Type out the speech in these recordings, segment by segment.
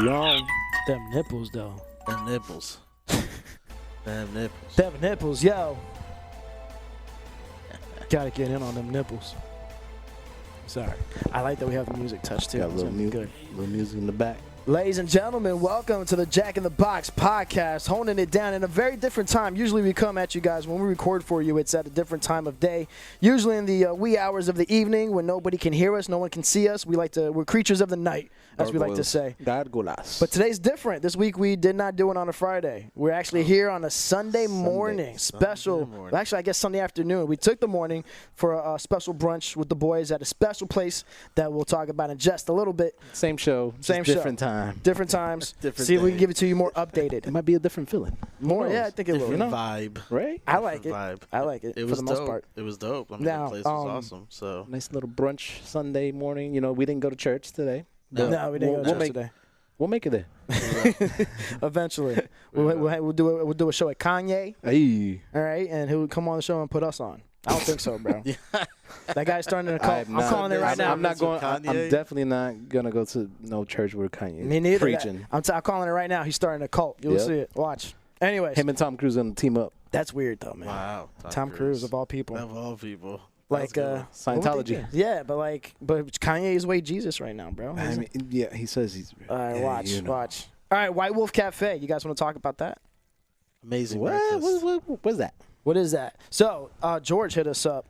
We on. Them nipples, though. Them nipples. Them nipples. Them nipples, yo. Gotta get in on them nipples. Sorry. I like that we have the music touch, too. Got a little, good. little music in the back. Ladies and gentlemen, welcome to the Jack in the Box podcast, honing it down in a very different time. Usually we come at you guys when we record for you. It's at a different time of day, usually in the wee hours of the evening when nobody can hear us, no one can see us. We're creatures of the night, as we like to say. Gargolas. But today's different. This week we did not do it on a Friday. We're actually here on a Sunday morning, special. Well, actually, I guess Sunday afternoon. We took the morning for a special brunch with the boys at a special place that we'll talk about in just a little bit. Same show. Same show. Different time. Different times. Different See if we day. can give it to you more updated. It might be a different feeling. More, yeah, I think it will. Different vibe, right? I like it. Vibe. I like it. It for was the dope. most part. It was dope. I mean, Now, the place was awesome. So Nice little brunch Sunday morning. You know, we didn't go to church today. No, we didn't go to church today. We'll make it there. Eventually, we'll do a show at Kanye. Hey. All right, and he'll come on the show and put us on. I don't think so, bro. That guy's starting to call. I'm calling it right now. I'm not going. I'm definitely not gonna go to no church where Kanye. Me neither. Preaching. I'm calling it right now. He's starting a cult. You'll see it. Watch. Anyways, Him and Tom Cruise gonna team up. that's weird though, man. wow, Tom Cruise of all people. Of all people. Like Scientology. Yeah, but Kanye is way Jesus right now, bro. I mean, yeah, he says he's. All right, yeah, watch. All right, White Wolf Cafe. You guys want to talk about that? Amazing. What's that? What is that? So George hit us up.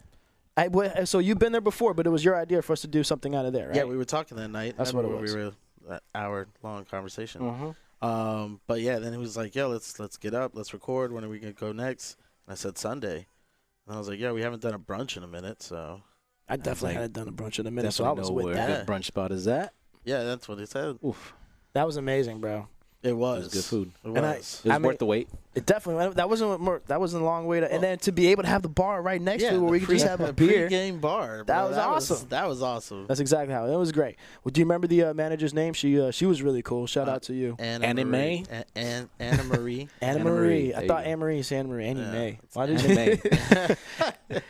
So you've been there before, but it was your idea for us to do something out of there, right? Yeah, we were talking that night. That's what it was. We were that hour-long conversation. Mm-hmm. But yeah, then he was like, "Yo, let's get up, let's record. When are we gonna go next?" And I said Sunday. And I was like, "Yeah, we haven't done a brunch in a minute, so." I definitely hadn't done a brunch in a minute, so I was with that. Good brunch spot is that? Yeah, that's what he said. Oof. That was amazing, bro. It was good food. It And was. It was worth the wait. It definitely. That wasn't a long way to. And then to be able to have the bar right next to it where we could just have a beer. Pre-game bar. That bro. was awesome. That was awesome. That's exactly how it was. Great. Well, do you remember the manager's name? She was really cool. Shout out to you. Anna Marie. Anna Marie. Anna Marie. I thought Anna Marie is Anna Marie. Annie Mae. Why did you?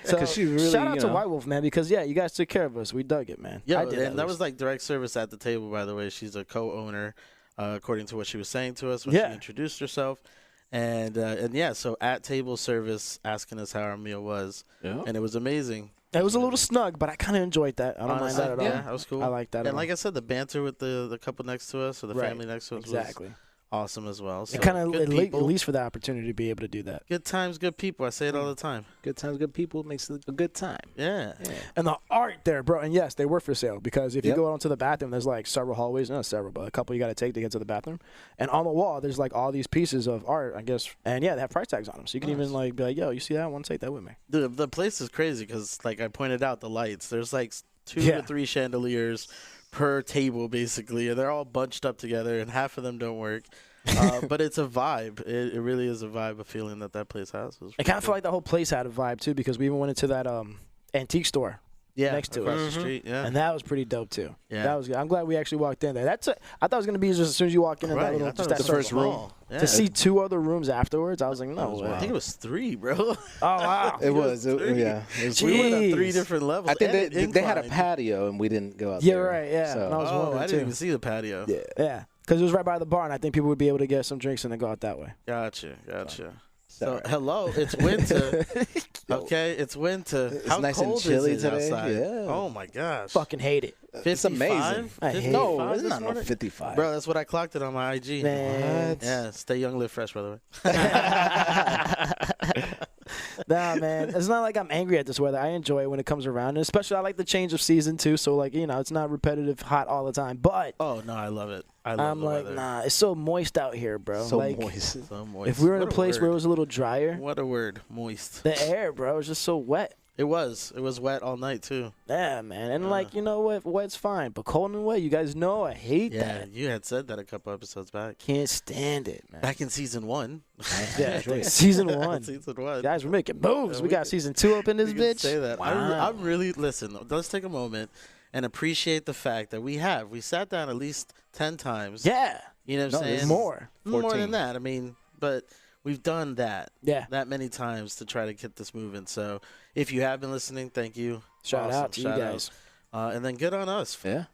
So she really, shout out to White Wolf, man, because you guys took care of us. We dug it, man. Yeah, I did. and that was like direct service at the table, by the way. She's a co-owner, according to what she was saying to us when she introduced herself. And yeah, so at table service, asking us how our meal was, and it was amazing. It was a little snug, but I kind of enjoyed that. I don't mind that at all. Yeah, that was cool. I like that. And like I said, the banter with the couple next to us or the family next to us was awesome as well. So it kind of at least for the opportunity to be able to do that. Good times, good people. I say it all the time. Good times, good people makes it a good time. Yeah. And the art there, bro. And yes, they were for sale because if you go out to the bathroom, there's like several hallways, not several, but a couple you got to take to get to the bathroom. And on the wall, there's like all these pieces of art, I guess. And yeah, they have price tags on them, so you can even like be like, "Yo, you see that? I want to take that with me." The place is crazy because, like I pointed out, the lights. There's like 2 to 3 chandeliers per table, basically, and they're all bunched up together, and half of them don't work. But it's a vibe. It really is a vibe, a feeling that place has. I kind of feel like the whole place had a vibe too because we even went into that antique store next to across the street, and that was pretty dope too. Yeah, that was good. I'm glad we actually walked in there. I thought it was gonna be just as soon as you walk in that little, just that first room. Yeah. To see 2 other rooms afterwards, I was like, no way. I think it was 3, bro. Oh wow, it was. Yeah, we went on 3 different levels. I think they had a patio and we didn't go out there. there. Yeah, right. Yeah, so. and I was wondering I didn't even see the patio. Yeah. Because it was right by the bar, and I think people would be able to get some drinks and then go out that way. Gotcha. So, hello, it's winter. Okay, it's winter. It's How nice cold and chilly is it today. outside? Yeah. Oh, my gosh. Fucking hate it. It's amazing. I hate No, it. it's not no 55. Bro, that's what I clocked it on my IG. Man. What? Yeah, stay young, live fresh, by the way. Nah, man. It's not like I'm angry at this weather. I enjoy it when it comes around. And especially I like the change of season, too. So, like, it's not repetitive hot all the time. But oh, no, I love it. I'm like, weather. nah, it's so moist out here, bro. So like, moist. So moist. If we were in a place where it was a little drier. What a word. Moist. The air, bro, is just so wet. It was. It was wet all night, too. Yeah, man. And, like, you know what? Wet's fine. But cold and wet, you guys know I hate that. Yeah, you had said that a couple episodes back. Can't stand it, man. Back in season 1. Yeah, season 1. Season 1. Guys, we're making moves. We got season 2 up in this bitch. Say that. Wow. I'm really, listen, let's take a moment and appreciate the fact that we sat down at least 10 times. Yeah. You know what I'm saying? More. More than that. I mean, but we've done that. Yeah. That many times to try to get this moving. So if you have been listening, thank you. Shout out to you guys. And then good on us. Yeah.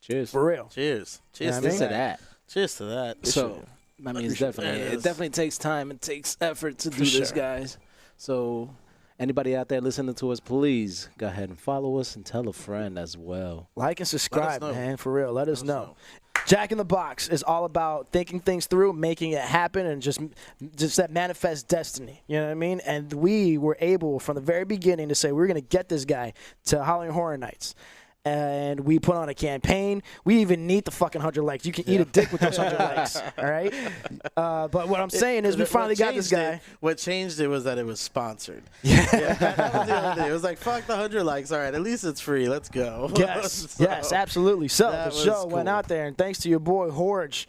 Cheers. For real. Cheers. Cheers Yeah, to I mean, that. Cheers to that. So, I mean, it definitely takes time. It takes effort to do this, guys. So, anybody out there listening to us, please go ahead and follow us and tell a friend as well. Like and subscribe, man, for real. Let us know. Jack in the Box is all about thinking things through, making it happen, and just that manifest destiny. You know what I mean? And we were able from the very beginning to say we're going to get this guy to Halloween Horror Nights. And we put on a campaign. We even need the fucking 100 likes. You can eat a dick with those 100 likes, all right? But what I'm saying is we finally got this guy. What changed it was that it was sponsored. Yeah. That was the other thing. It was like, fuck the 100 likes. All right, at least it's free. Let's go. Yes, yes, absolutely. So the show went out there, and thanks to your boy, Horge,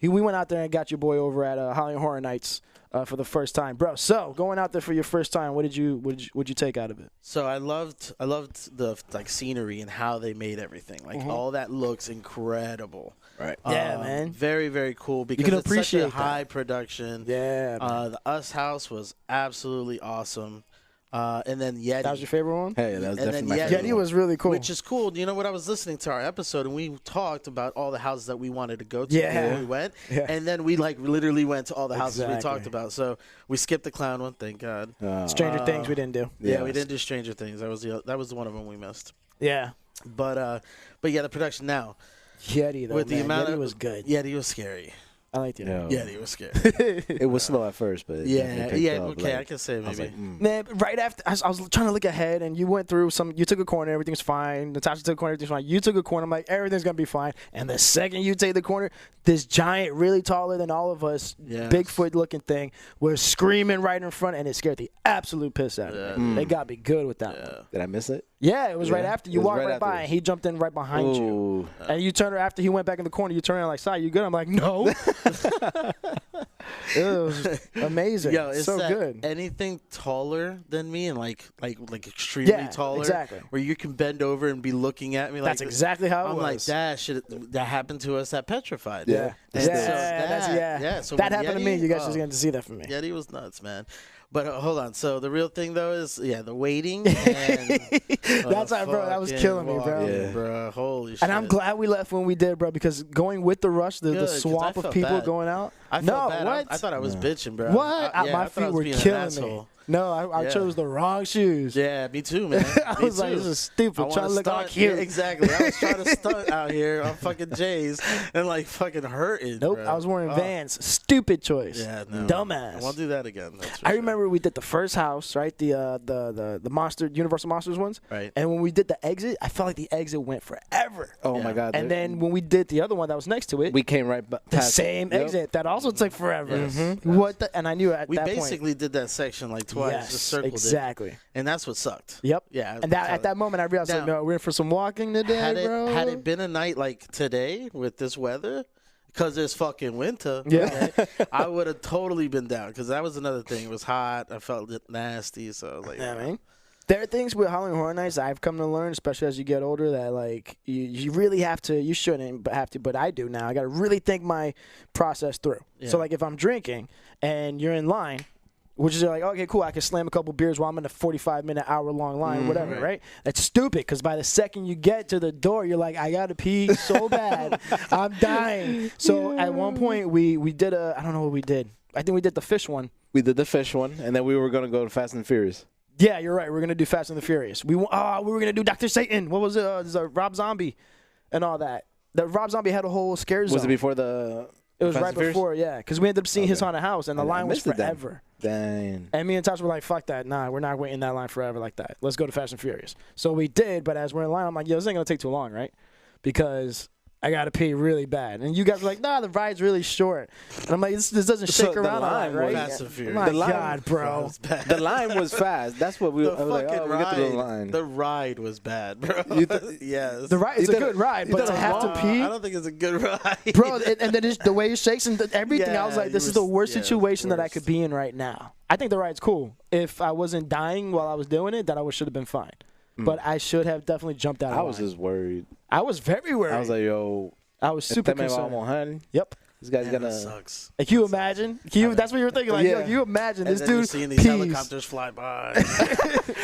we went out there and got your boy over at Halloween Horror Nights. For the first time, bro. So going out there for your first time, what did you take out of it? So I loved the scenery and how they made everything. Like all that looks incredible. Right. Yeah, man. Very, very cool because you can it's appreciate such a high production. Yeah. The Us House was absolutely awesome. And then Yeti. That was your favorite one? Hey, that was definitely my favorite. Yeti was really cool. Which is cool. You know what? I was listening to our episode, and we talked about all the houses that we wanted to go to before we went. Yeah. And then we, literally went to all the houses we talked about. So we skipped the clown one, thank God. Stranger Things we didn't do. Yeah, we didn't do Stranger Things. That was the one of them we missed. Yeah. But yeah, the production now. Yeti, though, Yeti was good. Yeti was scary. I liked it. Yeti was scary. It was slow at first, but okay, I can say maybe. Like, Man, right after I was trying to look ahead, and you went through you took a corner, everything's fine. Natasha took a corner, everything's fine. You took a corner, I'm like, everything's gonna be fine. And the second you take the corner, this giant, really taller than all of us, Bigfoot-looking thing was screaming right in front, and it scared the absolute piss out of me. They got me good with that one. Did I miss it? Yeah, it was right after. You walked right by, and he jumped in right behind you. And you turned after he went back in the corner, you turned around like, "Sai, you good?" I'm like, "No." It was amazing. Yo, so good. Anything taller than me and like extremely taller, exactly. where you can bend over and be looking at me. Like that's exactly how it was. I'm like, that happened to us at Petrified. Yeah. So that happened to me. You guys just getting to see that from me. Yeti was nuts, man. But hold on. So the real thing though is the waiting. And, that's right, bro. That was killing me, bro. Yeah, bro. Holy shit. And I'm glad we left when we did, bro, because going with the rush, the swamp of people going out. I felt bad. What? I thought I was bitching, bro. What? My feet were killing me. No, I chose the wrong shoes. Yeah, me too, man. I was like, this is stupid. Trying to look all cute. Yeah, exactly. I was trying to stunt out here on fucking J's and like fucking hurting. Nope, bro. I was wearing Vans. Stupid choice. Yeah, no. Dumbass. I won't do that again. I remember we did the first house, right? The monster Universal Monsters ones. Right. And when we did the exit, I felt like the exit went forever. Oh my God. And then when we did the other one that was next to it, we came right past the same exit that also took forever. Yes. What? And I knew at we that point. We basically did that section like twice. Yes, just circled exactly. It. And that's what sucked. Yep. Yeah. And at that moment, I realized, no, we're in for some walking today, bro. Had it been a night like today with this weather, because it's fucking winter, I would have totally been down. Because that was another thing. It was hot. I felt nasty. So I was like, man. There are things with Halloween Horror Nights I've come to learn, especially as you get older, that like you really have to. You shouldn't have to, but I do now. I got to really think my process through. Yeah. So like if I'm drinking and you're in line, which is like, okay, cool, I can slam a couple beers while I'm in a 45-minute, hour-long line, whatever, right? That's stupid, because by the second you get to the door, you're like, I got to pee so bad. I'm dying. So at one point, we did I don't know what we did. I think we did the fish one. We did the fish one, and then we were going to go to Fast and Furious. Yeah, you're right. We're going to do Fast and the Furious. We were going to do Dr. Satan. What was it? Rob Zombie and all that. Rob Zombie had a whole scare zone. Was it before the... It was right before, yeah, because we ended up seeing his haunted house, and the line was forever. Dang. And me and Tasha were like, fuck that. Nah, we're not waiting that line forever like that. Let's go to Fast and Furious. So we did, but as we're in line, I'm like, yo, this ain't going to take too long, right? Because I got to pee really bad. And you guys were like, nah, the ride's really short. And I'm like, this doesn't shake around a lot, right? Fast and Furious. Oh my God, bro. The line was fast. That's what we were like, oh, we get to the line. The ride was bad, bro. Yes. The ride is a good ride, but to have to pee. I don't think it's a good ride. Bro, and then the way it shakes and everything, I was like, this is the worst situation that I could be in right now. I think the ride's cool. If I wasn't dying while I was doing it, then I should have been fine. But I should have definitely jumped out of line. I was just worried. I was very worried. I was like, yo. I was super concerned. Honey. Yep. This guy's That gonna. sucks. Like, you imagine? That's what you were thinking. Like, yo, you imagine And this then you're dude seeing these helicopters fly by,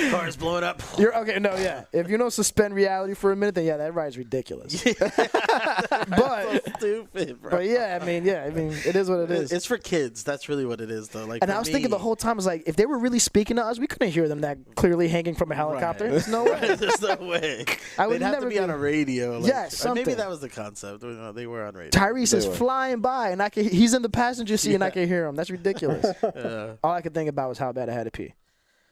cars blowing up. If you don't suspend reality for a minute, then that ride's ridiculous. But so stupid, bro. But I mean, it is what it is. It's for kids. That's really what it is, though. Like, and I was thinking the whole time, I was like, if they were really speaking to us, we couldn't hear them that clearly hanging from a helicopter. Right. There's no way. There's no way. I would They'd have never to be on a radio. Like, yes, or something. maybe that was the concept. They were on radio. Tyrese is flying by, and he's in the passenger seat, and I can hear him. That's ridiculous. All I could think about was how bad I had to pee.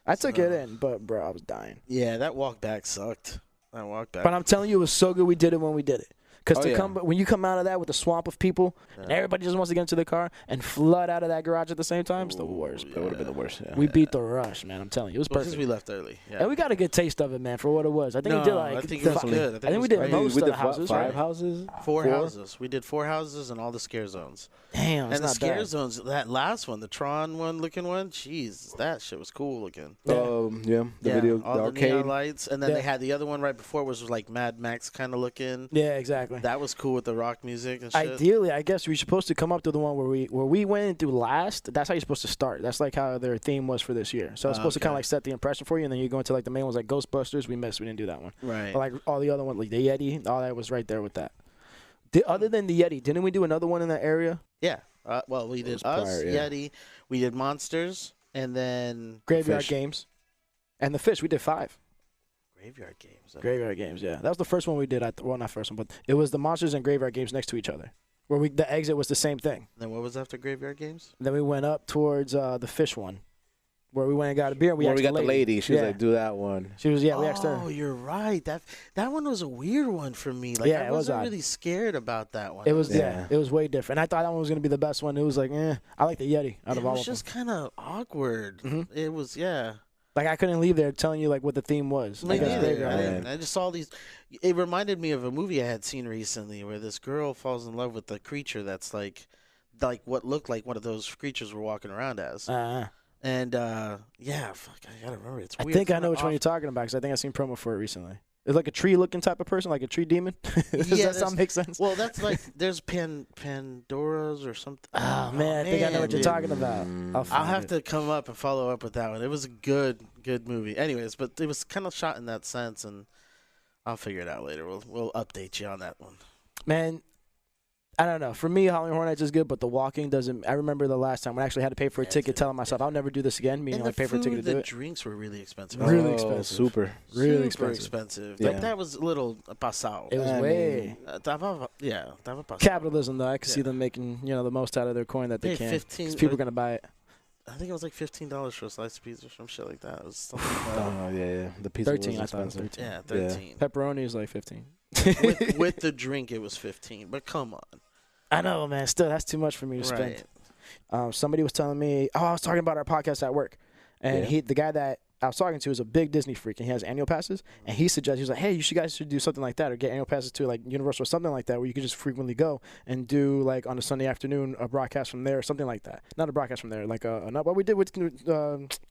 I took it in, but, bro, I was dying. Yeah, that walk back sucked. But I'm telling you, it was so good we did it when we did it. Because when you come out of that with a swamp of people, and everybody just wants to get into the car and flood out of that garage at the same time, it's the worst. That would have been the worst. Yeah. We beat the rush, man. I'm telling you, it was perfect. Because we left early. Yeah. And we got a good taste of it, man, for what it was. I think we did I think it was good. I think we did most of the houses. Five houses? Four houses. We did 4 houses and all the scare zones. Damn, and the scare zones, that last one, the Tron looking one, jeez, that shit was cool looking. The video, all the arcade neon lights, and then they had the other one right before, which was like Mad Max kind of looking. Yeah, exactly. That was cool with the rock music and shit. Ideally, I guess we're supposed to come up to the one where we went through last. That's how you're supposed to start. That's like how their theme was for this year. So it's supposed to kind of like set the impression for you, and then you go into like the main ones like Ghostbusters. We didn't do that one. Right. But like all the other ones, like the Yeti, all that was right there with that. Other than the Yeti, didn't we do another one in that area? Yeah. Well, we did Yeti, we did Monsters, and then Graveyard Games, and the Fish. We did 5. Graveyard Games. Graveyard Games, yeah. That was the first one we did. Well, not first one, but it was the Monsters and Graveyard Games next to each other, where the exit was the same thing. And then what was after Graveyard Games? Then we went up towards the Fish one, where we went and got a beer. And we got the lady. She was like, "Do that one." She was, we asked her. Oh, you're right. That one was a weird one for me. Like, I wasn't really scared about that one. It was, it was way different. I thought that one was gonna be the best one. It was like, I like the Yeti out of all of them. It was just kind of awkward. Mm-hmm. It was, Like, I couldn't leave there telling you like what the theme was. Me neither. I just saw these. It reminded me of a movie I had seen recently where this girl falls in love with the creature that's like what looked like one of those creatures we're walking around as. And fuck, I gotta remember. It's weird. I think I know which one you're talking about because I think I've seen promo for it recently. It's like a tree-looking type of person, like a tree demon. Does that sound make sense? Well, that's like there's Pandora's or something. Oh man, I think I know what you're talking about. I'll have to come up and follow up with that one. It was a good movie. Anyways, but it was kind of shot in that sense, and I'll figure it out later. We'll update you on that one. Man, I don't know. For me, Halloween Horror Nights is good, but the walking doesn't. I remember the last time when I actually had to pay for a ticket, telling myself I'll never do this again. Meaning like pay for a ticket to do it. The drinks were really expensive. Really expensive. Super expensive. Yeah. Like that was a little pasado. It was way. Capitalism, though. I could see them making the most out of their coin that they can. Because people are gonna buy it. I think it was like $15 for a slice of pizza or some shit like that. It was something yeah. The pizza 13, was expensive. 13. Yeah, 13. Yeah. Pepperoni is like 15. with the drink, it was 15. But come on. I know, man. Still, that's too much for me to spend. Somebody was telling me, I was talking about our podcast at work, and the guy that I was talking to is a big Disney freak, and he has annual passes, and he was like, hey, you guys should do something like that, or get annual passes to like Universal or something like that, where you could just frequently go and do like on a Sunday afternoon a broadcast from there or something like that. Not a broadcast from there, like what we did with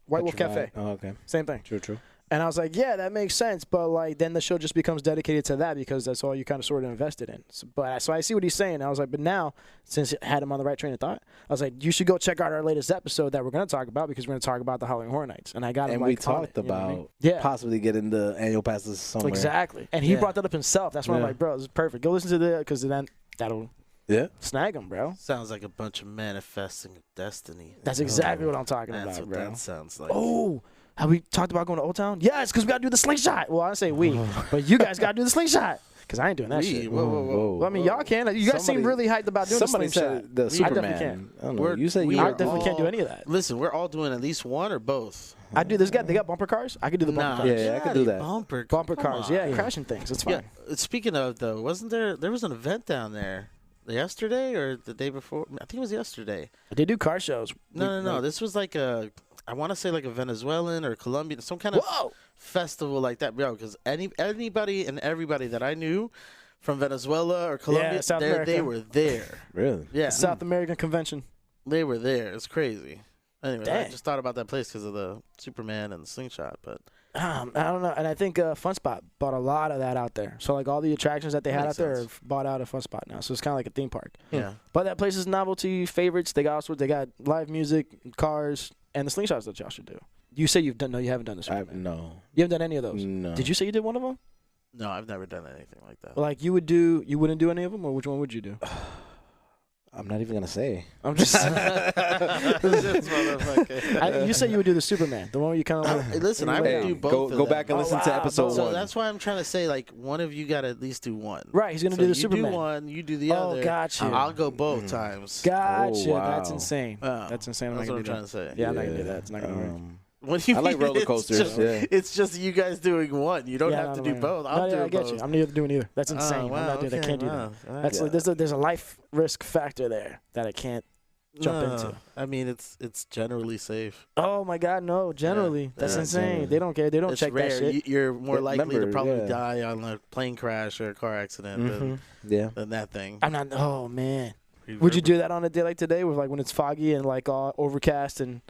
White Wolf Cafe. Oh, okay. Same thing. True. And I was like, yeah, that makes sense. But, like, then the show just becomes dedicated to that because that's all you kind of sort of invested in. So I see what he's saying. I was like, but now, since it had him on the right train of thought, I was like, you should go check out our latest episode that we're going to talk about because we're going to talk about the Halloween Horror Nights. And I got him, and we talked about possibly getting the annual passes somewhere. Exactly. And he brought that up himself. That's why I'm like, bro, this is perfect. Go listen to that because then that'll snag him, bro. Sounds like a bunch of manifesting destiny. That's exactly what I'm talking about, what bro. That sounds like. Oh. Have we talked about going to Old Town? Yes, because we got to do the slingshot. Well, I say we, but you guys got to do the slingshot because I ain't doing that shit. Whoa. Well, I mean, y'all can. You guys seem really hyped about doing the slingshot. Somebody said the Superman. I definitely can. I don't know. You said I definitely can't do any of that. Listen, we're all doing at least one or both. I do this. They got bumper cars. I could do the bumper cars. Yeah, I could do that. Bumper cars. Yeah, crashing things. It's fine. Yeah. Speaking of though, wasn't there was an event down there yesterday or the day before? I think it was yesterday. They do car shows. No. This was like I want to say like a Venezuelan or Colombian, some kind of festival like that, bro. Because anybody and everybody that I knew from Venezuela or Colombia, they were there. Really? Yeah. South American convention. They were there. It's crazy. Anyway, I just thought about that place because of the Superman and the slingshot. But I don't know. And I think Fun Spot bought a lot of that out there. So, like, all the attractions that they had out there are bought out of Fun Spot now. So, it's kind of like a theme park. Yeah. But that place is novelty, favorites. They got live music, cars, and the slingshots that y'all should do. You say you've done. No, you haven't done this. No. You haven't done any of those? No. Did you say you did one of them? No, I've never done anything like that. Like, you wouldn't do any of them? Or which one would you do? I'm not even going to say. I'm just This motherfucker. you said you would do the Superman, the one where you kind of Hey, listen, I would do both. Go back and listen to episode So 1. that's why I'm trying to say, like, one of you got to at least do one. Right, he's going to do the Superman. You do one, you do the other. Oh, gotcha. I'll go both times. Gotcha. Oh, wow. That's insane. That's insane. That's what I'm trying to say. Yeah, I'm not going to do that. It's not going to work. What do you I like mean? roller coasters. It's just you guys doing one. You don't have to do both. I'll do I get both. you. I'm not doing either. That's insane. Wow, I'm not doing that. I can't do that. Wow. That's like, there's a life risk factor there that I can't jump into. I mean, it's generally safe. Oh my God, no! Generally, that's insane. generally. They don't care. They don't It's check rare. that shit. You're more likely to probably yeah. die on a plane crash or a car accident than that thing. I'm not. Oh man, would you do that on a day like today, with like when it's foggy and like all overcast and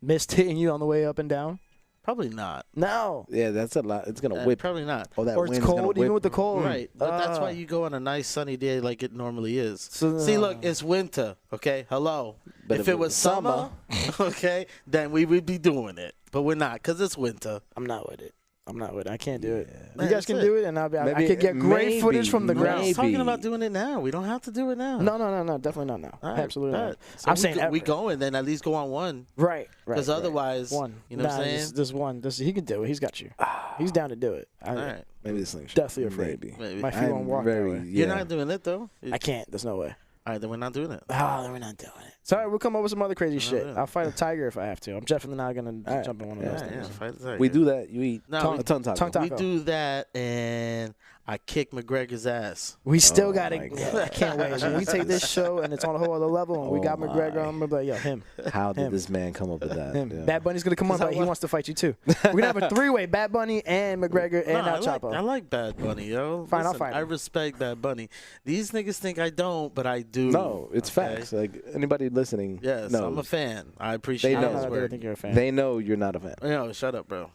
mist hitting you on the way up and down? Probably not. No. Yeah, that's a lot. It's going to whip. Probably not. Oh, that Or it's wind's gonna cold, even whip. with the cold. Right. But that's why you go on a nice sunny day like it normally is. So, See, look, it's winter, okay? Hello. But if it was summer, okay, then we would be doing it. But we're not because it's winter. I'm not with it. I can't do it. Man, You guys can that's do it, and I Maybe- could get great footage from the maybe. ground. I was talking about Maybe. doing it now. We don't have to do it now. No, definitely not now. All right, Absolutely bet. not. So I'm saying we ever. go and then at least go on one. Right. Because otherwise, one. you know what I'm Nah, saying? This one. He can do it. He's got you. He's down to do it. All right. Maybe the slingshot. Definitely afraid. Maybe. My feet won't walk that way. You're not doing it, though? I can't. There's no way. All right, then we're not doing it. Oh, then we're not doing it. Sorry, we'll come up with some other crazy shit. yeah. I'll fight a tiger if I have to. I'm definitely not going to jump in one of those Yeah, things. fight the tiger. We do that. You eat No, a tongue taco. tongue taco. We do that, and I kick McGregor's ass. We still Oh got my to. God. I can't wait. When we take this show and it's on a whole other level, and we Oh got McGregor, my. I'm gonna be like, yo, him. How did Him. this man come up with that? Him. Yeah. Bad Bunny's gonna come on, but he wants to fight you too. We're gonna have a 3-way: Bad Bunny and McGregor and now Chapo. I like Bad Bunny, yo. Fine, I'll Listen, fight him. I respect Bad Bunny. These niggas think I don't, but I do. No, it's okay? facts. Like anybody listening Yes, knows. I'm a fan. I appreciate They know. I his don't work. think you're a fan. They know you're not a fan. Yo, shut up, bro.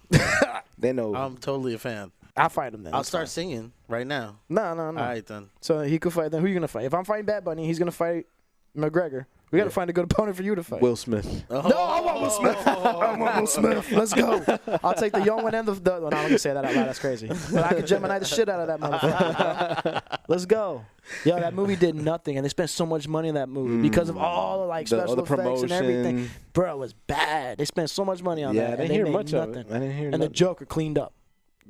They know. I'm totally a fan. I'll fight him then. I'll That's start fine. singing right now. No. All right, then. So he could fight. Then who you gonna fight? If I'm fighting Bad Bunny, he's gonna fight McGregor. We gotta find a good opponent for you to fight. Will Smith. No, I want Will Smith. I want Will Smith. Let's go. I'll take the young one and the. No, I'm gonna say that out loud. That's crazy. But I could Gemini the shit out of that motherfucker. Let's go. Yo, that movie did nothing, and they spent so much money in that movie because of all the like The- all special the effects and everything. promotion. Bro, it was bad. They spent so much money on Yeah, that. I and didn't they hear made much of nothing. it. I didn't hear And the nothing. Joker cleaned up.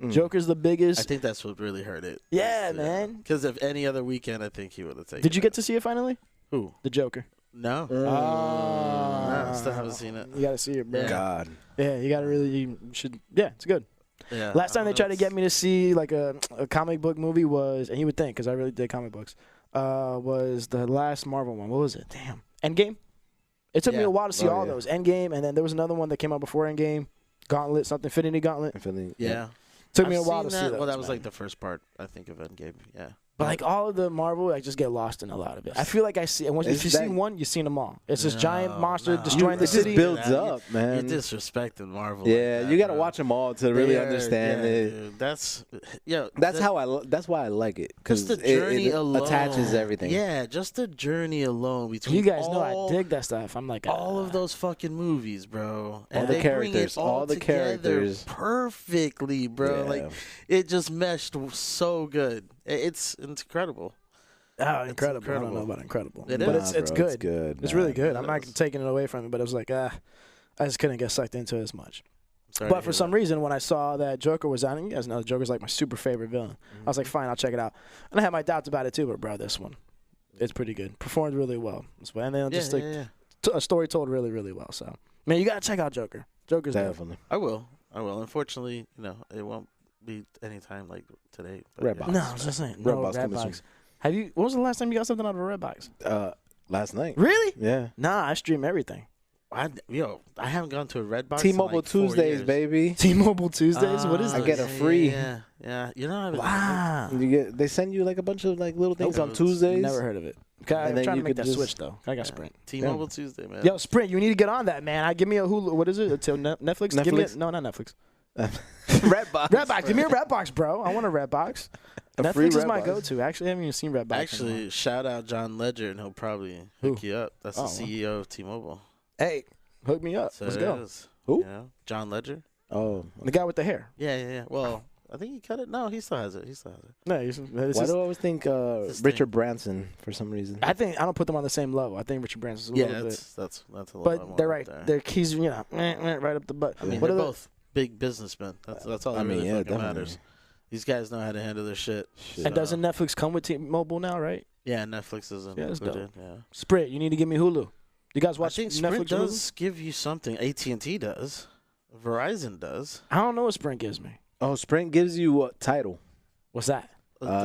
Joker's the biggest. I think that's what really hurt it. Yeah, man. Because if any other weekend, I think he would have taken Did you it. get to see it finally? Who? The Joker. No. Ah. No, still haven't seen it. You gotta see it, bro. Yeah. God. Yeah, you gotta really. You should. Yeah, it's good. Yeah. Last time I they don't tried know, to get me to see like a comic book movie was, and you would think because I really did comic books, was the last Marvel one. What was it? Damn. Endgame. It took me a while to see all those. Endgame, and then there was another one that came out before Endgame. Gauntlet, something. Infinity Gauntlet. Yeah. Took me a I've while to seen see that. those. Well, that was man. like the first part, I think, of Endgame. Yeah. But like all of the Marvel, I just get lost in a lot of it. I feel like I see. And once, if It's you've that- seen one, you've seen them all. It's this giant monster no. destroying It the just city. builds You- up, man. You're disrespecting Marvel. Yeah, like that, you got to bro. watch them all to really They are- understand yeah, it. Dude, that's yo. That's that- how that's why I like it because Just the journey it alone attaches everything. Yeah, just the journey alone between You guys know all, I dig that stuff. I'm like all of those fucking movies, bro. And the they bring it characters, all the together characters. perfectly, bro. Yeah. Like it just meshed so good. It's incredible. Oh, incredible. I don't incredible. know about incredible. It but is. it's Bro, good. It's good. It's man. really good. I'm It not is. taking it away from it, but it was like, I just couldn't get sucked into it as much. Sorry But to for hear some that. reason, when I saw that Joker was on, you guys know Joker's like my super favorite villain. I was like, fine, I'll check it out. And I had my doubts about it too, but bro, this one, it's pretty good. Performed really well. And then just like a story told really, really well. So, man, you gotta check out Joker. Joker's dope. Definitely. I will. Unfortunately, it won't be anytime like today. But Redbox. No, I was just saying. Redbox No, coming Redbox. soon. Have you? When was the last time you got something out of a Redbox? Last night. Really? Yeah. Nah, I stream everything. I haven't gone to a Redbox. T-Mobile in like 4 Tuesdays, years. baby. T-Mobile Tuesdays. What is I this? get a free. Yeah. You know, Wow. They send you like a bunch of like little things on Nope. Tuesdays. Never heard of it. I'm And then trying to you make could that just- switch though. I got Sprint. T-Mobile Tuesday, man. Yo, Sprint, you need to get on that, man. Give me a Hulu. What is it? Until Netflix? Give me Netflix? no, not Netflix. Redbox. Redbox. Give me a Redbox, bro. I want a Redbox. Netflix is my go-to. Actually, I haven't even seen Redbox. Actually, shout out John Ledger, and he'll probably hook you up. That's the CEO of T-Mobile. Hey, hook me up. So Let's go. Who? You know, John Ledger. Oh, The guy with the hair. Yeah. Well, I think he cut it. No, he still has it. No, why do I always think Richard Branson for some reason? I don't put them on the same level. I think Richard Branson's a little bit. That's a little But bit more they're right. there. He's right up the butt. I mean, what they're are both big businessmen. That's all that really fucking matters. These guys know how to handle their shit. And doesn't Netflix come with T-Mobile now, right? Yeah, Netflix is included. Yeah. Sprint, you need to give me Hulu. You guys watch I think Netflix? Sprint does give you something. AT&T does. Verizon does. I don't know what Sprint gives me. Oh, Sprint gives you what title? What's that?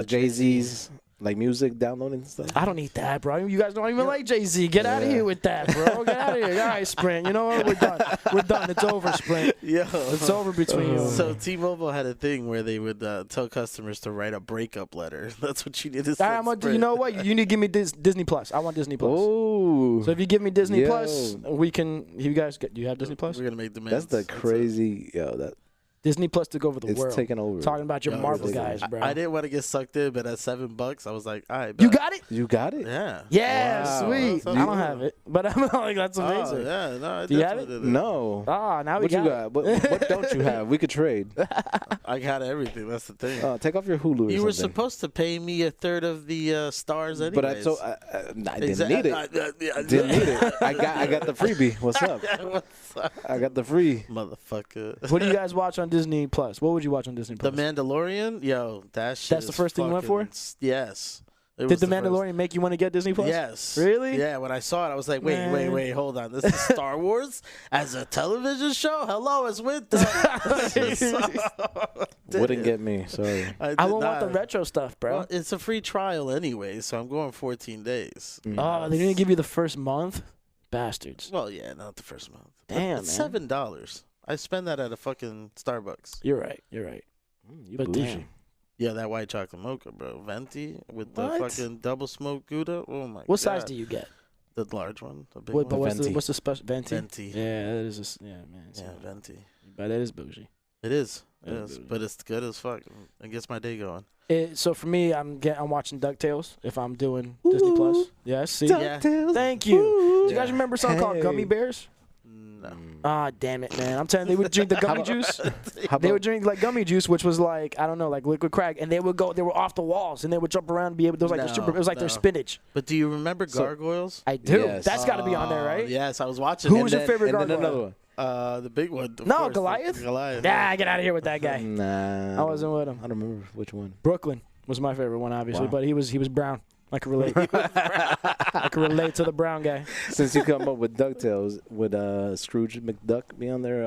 Jay-Z's like music downloading and stuff. I don't need that, bro. You guys don't even like Jay-Z. Get out of here with that, bro. Get out of here. All right, Sprint. You know what? We're done. We're done. It's over, Sprint. Yo. It's over between you. So T-Mobile had a thing where they would tell customers to write a breakup letter. That's what you did to send Sprint. You know what? You need to give me Disney Plus. I want Disney Plus. Oh. So if you give me Disney Plus, we can. You guys do you have Disney Plus? We're gonna make demands. That's the crazy. That Disney Plus took over the world. It's taking over. Talking about your Marvel guys, bro. I didn't want to get sucked in, but at $7, I was like, all right. You got it? You got it? Yeah. Yeah, Wow. sweet. I don't have it, but I'm like, that's amazing. Oh, yeah, no, I Do you have it? did No. Ah, now we What got you got? What don't you have? We could trade. I got everything. That's the thing. Take off your Hulu. You were something. supposed to pay me a third of the stars anyways. But I didn't need it. Didn't need it. I got the freebie. What's up? What's up? I got the free. Motherfucker. What do you guys watch on Disney Plus? What would you watch on Disney Plus? The Mandalorian? Yo, that shit That's the first thing you went for? Yes. Did The Mandalorian make you want to get Disney Plus? Yes. Really? Yeah, when I saw it, I was like, wait, hold on. This is Star Wars as a television show? Hello, it's with Wouldn't get me. Sorry. I won't want the retro stuff, bro. Well, it's a free trial anyway, so I'm going 14 days. Oh, they didn't give you the first month? Bastards. Well, yeah, not the first month. Damn, it's man. $7. I spend that at a fucking Starbucks. You're right. You But bougie. damn. Yeah, that white chocolate mocha, bro. Venti with the What? fucking double smoked Gouda. Oh, my God. What size do you get? The large one. The big But one. what's the special? Venti? Venti. Yeah, that is just, yeah, man. Yeah, Venti. But that is bougie. It is. It Yeah, is. bougie. But it's good as fuck. It gets my day going. So for me, I'm watching DuckTales if I'm doing Disney Plus. Yes, see? Yeah. Thank you. Do you guys Yeah. remember a song called Gummy Bears? No. Ah, damn it, man. I'm telling you, they would drink the gummy juice. How They about would drink like gummy juice, which was like, I don't know, like liquid crack, and they were off the walls, and they would jump around and be able to, it was like their spinach. But do you remember Gargoyles? I do. Yes. That's got to be on there, right? Yes, I was watching Who it. was your favorite and then gargoyle? another one. The big one. of No, course, Goliath? Goliath. Nah, get out of here with that guy. Nah. I wasn't with him. I don't remember which one. Brooklyn was my favorite one, obviously, Wow. but he was brown. I can relate. I can relate to the brown guy. Since you come up with DuckTales, would Scrooge McDuck be on there?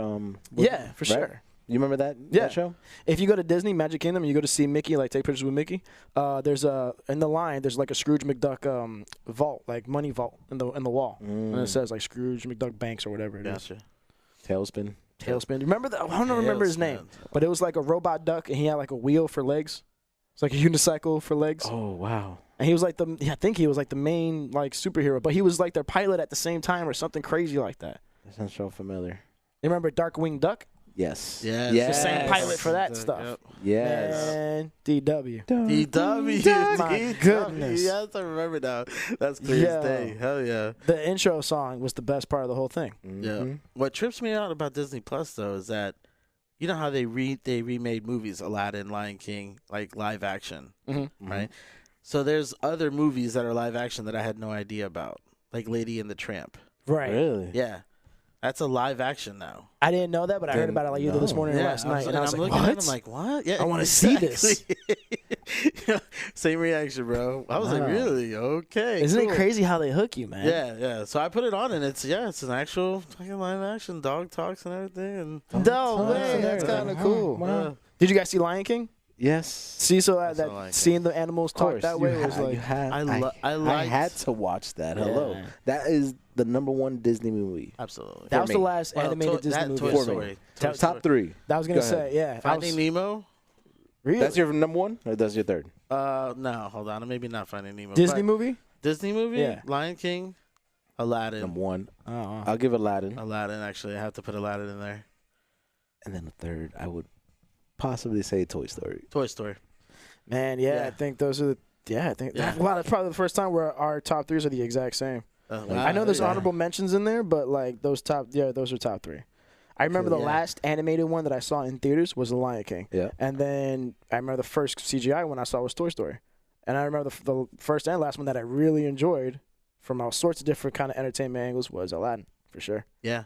Yeah, for right? sure. You remember that? Yeah. That show? If you go to Disney Magic Kingdom and you go to see Mickey, like take pictures with Mickey, there's in the line there's like a Scrooge McDuck vault, like money vault in the wall, and it says like Scrooge McDuck Banks or whatever it is. Gotcha. Tailspin. Tailspin. Remember that? I don't remember his name, but it was like a robot duck, and he had like a wheel for legs. It's like a unicycle for legs. Oh wow. And he was like I think he was like the main like superhero, but he was like their pilot at the same time or something crazy like that. That sounds so familiar. You remember Darkwing Duck? Yes. Yes. Yes. The same pilot for that Yep. stuff. Yes. And DW. DW. My goodness. Yes, I remember now. That's clear as day. Hell yeah. The intro song was the best part of the whole thing. Yeah. What trips me out about Disney Plus though is that you know how they remade movies, Aladdin, Lion King, like live action, right? So there's other movies that are live action that I had no idea about, like Lady and the Tramp. Right. Really? Yeah. That's a live action now. I didn't know that, but I heard about it like either this morning or last night. And I was like, looking at it, what? I'm like, what? Yeah, I wanna see this. Yeah, same reaction, bro. I was like, Wow. really? Okay. Isn't cool. it crazy how they hook you, man? Yeah. So I put it on, and it's an actual fucking live action. Dog talks and everything. And No way. That's everything. kind of cool. Wow. Did you guys see Lion King? Yes. See, so I saw that Lion King. seeing the animals talk that way was like, I had to watch that. Hello. Yeah. That is the #1 Disney movie. absolutely. that was the me. last animated Disney movie. Toy For me. Story. Top 3. That was gonna Go ahead. say, yeah. Finding Nemo. Really? That's your #1 or that's your third? No, hold on. Maybe not Finding Nemo. Disney but movie? Disney movie. Yeah. Lion King. Aladdin. #1. Oh. I'll give Aladdin. Aladdin. Actually, I have to put Aladdin in there. And then the third, I would possibly say Toy Story. Toy Story. Man, I think those are wow, that's probably the first time where our top threes are the exact same. I know there's honorable mentions in there, but like those are top three. I remember the last animated one that I saw in theaters was The Lion King. Yeah. And then I remember the first CGI one I saw was Toy Story. And I remember the first and last one that I really enjoyed from all sorts of different kind of entertainment angles was Aladdin, for sure. Yeah.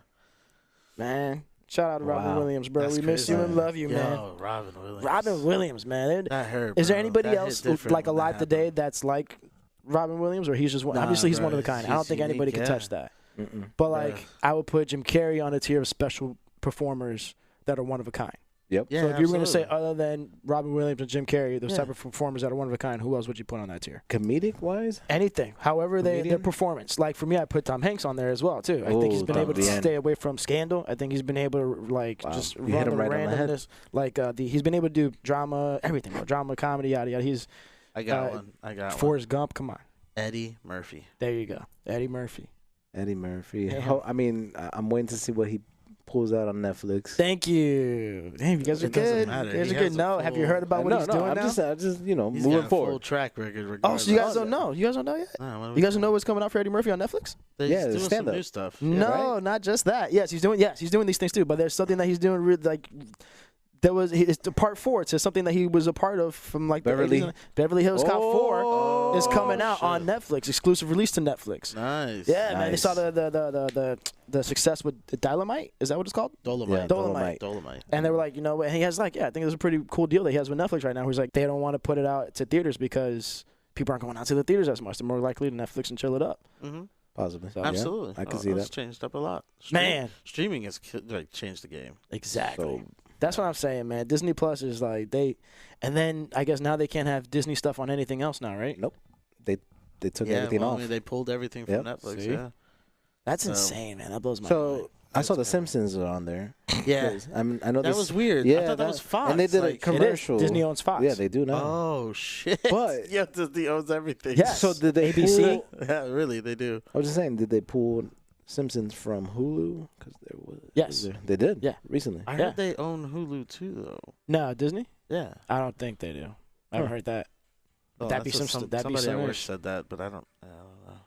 Man, shout out to Robin Williams, bro. That's we miss crazy. you and love you, man. Yo, Robin Williams. Robin Williams, man. That hurt, Is there bro. anybody That else hit different like when alive that today happened. that's like Robin Williams, or he's just one? Nah, Obviously, he's bro, one of the kind. I don't he's think anybody unique, can touch that. Mm-mm. But like, I would put Jim Carrey on a tier of special performers that are one of a kind. Yep. Yeah, So if you were going to say absolutely. other than Robin Williams and Jim Carrey, those type of performers that are one of a kind, who else would you put on that tier? Comedic wise? Anything. However, their Comedian? performance. Like for me, I put Tom Hanks on there as well too. I think he's been able to stay away from scandal. I think he's been able to like just You run hit the him right on the head. randomness. Like he's been able to do drama, everything, bro. Drama, comedy, yada yada. He's I got one. I got one. Forrest Gump. Come on, Eddie Murphy. there you go, Eddie Murphy. Eddie Murphy. Yeah. I mean, I'm waiting to see what he pulls out on Netflix. Thank you. Damn, you guys are It doesn't good. matter. You guys He are good. has a No, have you full- heard about what he's doing I'm now? just He's moving got a forward. full track record. Oh, Regardless. so you guys don't know? You guys don't know yet? No, You guys don't know what's coming out for Eddie Murphy on Netflix? He's Yeah, doing some stand-up. new stuff. No, not just that. Yes, he's doing these things too. But there's something that he's doing like it's the part 4 to something that he was a part of from like Beverly- the 80s. Beverly Hills Cop 4 Oh, is coming out on shit. Netflix, exclusive release to Netflix. Nice. Yeah, man, they Nice. saw the success with Dynamite. Is that what it's called? Dolomite. Yeah, Dolomite. Dolomite. And they were like, you know what? And he has like, I think there's a pretty cool deal that he has with Netflix right now. Where he's like, they don't want to put it out to theaters because people aren't going out to the theaters as much. They're more likely to Netflix and chill it up. Mm-hmm. Possibly. So, Absolutely. I can see That's that. changed up a lot. Man. Streaming has like changed the game. Exactly. So, That's what I'm saying, man. Disney Plus is like and then I guess now they can't have Disney stuff on anything else now, right? nope. They took Yeah, everything well, off. I mean, they pulled everything from Yep. Netflix. See? Yeah. That's So- insane, man. That blows my mind. So I saw The Simpsons are on there. Yeah. I mean, I know That this was weird. Yeah, I thought that was Fox. And they did like, a It is. commercial. Disney owns Fox. Yeah, they do now. Oh shit! But- yeah, Disney owns everything. Yes. So did they ABC? pull? Yeah, really, they do. I was just saying, did they pull Simpsons from Hulu? Because there was. Yes. They did. Yeah. Recently. I Yeah. heard they own Hulu too, though. No, Disney? Yeah. I don't think they do. I haven't heard that. That'd be that's some what that'd be somebody some at work ish. said that, but I don't know.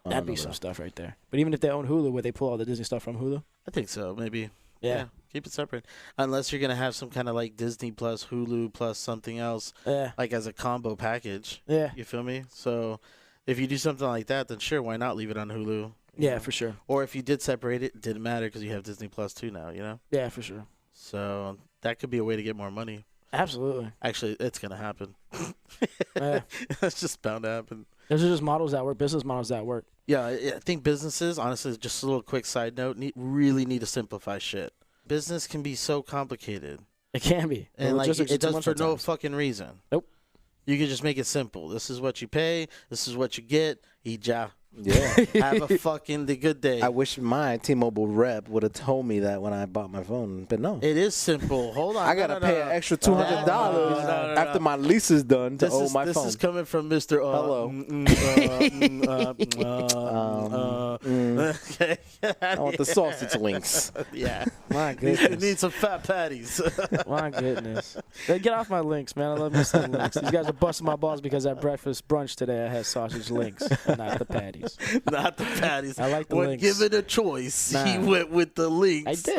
That'd be some stuff right there. But even if they own Hulu, would they pull all the Disney stuff from Hulu? I think so. Maybe. Yeah. Keep it separate, unless you're gonna have some kind of like Disney plus Hulu plus something else, Yeah. like as a combo package. Yeah. You feel me? So, if you do something like that, then sure, why not leave it on Hulu? you Yeah, know? for sure. Or if you did separate it, didn't matter because you have Disney Plus too now. You know. Yeah, for sure. So that could be a way to get more money. Absolutely. Actually, it's gonna happen. Yeah. It's just bound to happen. Those are just models that work, business models that work. Yeah, I think businesses, honestly, just a little quick side note, really need to simplify shit. Business can be so complicated, It can be. The and like logistics it are too does much for no sometimes. fucking reason. Nope. You can just make it simple. This is what you pay. This is what you get. Ija. Yeah. Have a fucking good day. I wish my T-Mobile rep would have told me that when I bought my phone, but no. It is simple. Hold on. I gotta pay an extra $200 No, after my lease is done to own my this phone. is coming from Mr. Hello. Okay. I want the sausage links. Yeah. My Need goodness. some fat patties. My goodness. Hey, get off my links, man. I love me some links. These guys are busting my balls because at breakfast brunch today I had sausage links, and not the patties. Not the patties. I like the when links. given a choice, he Nah. went with the links. I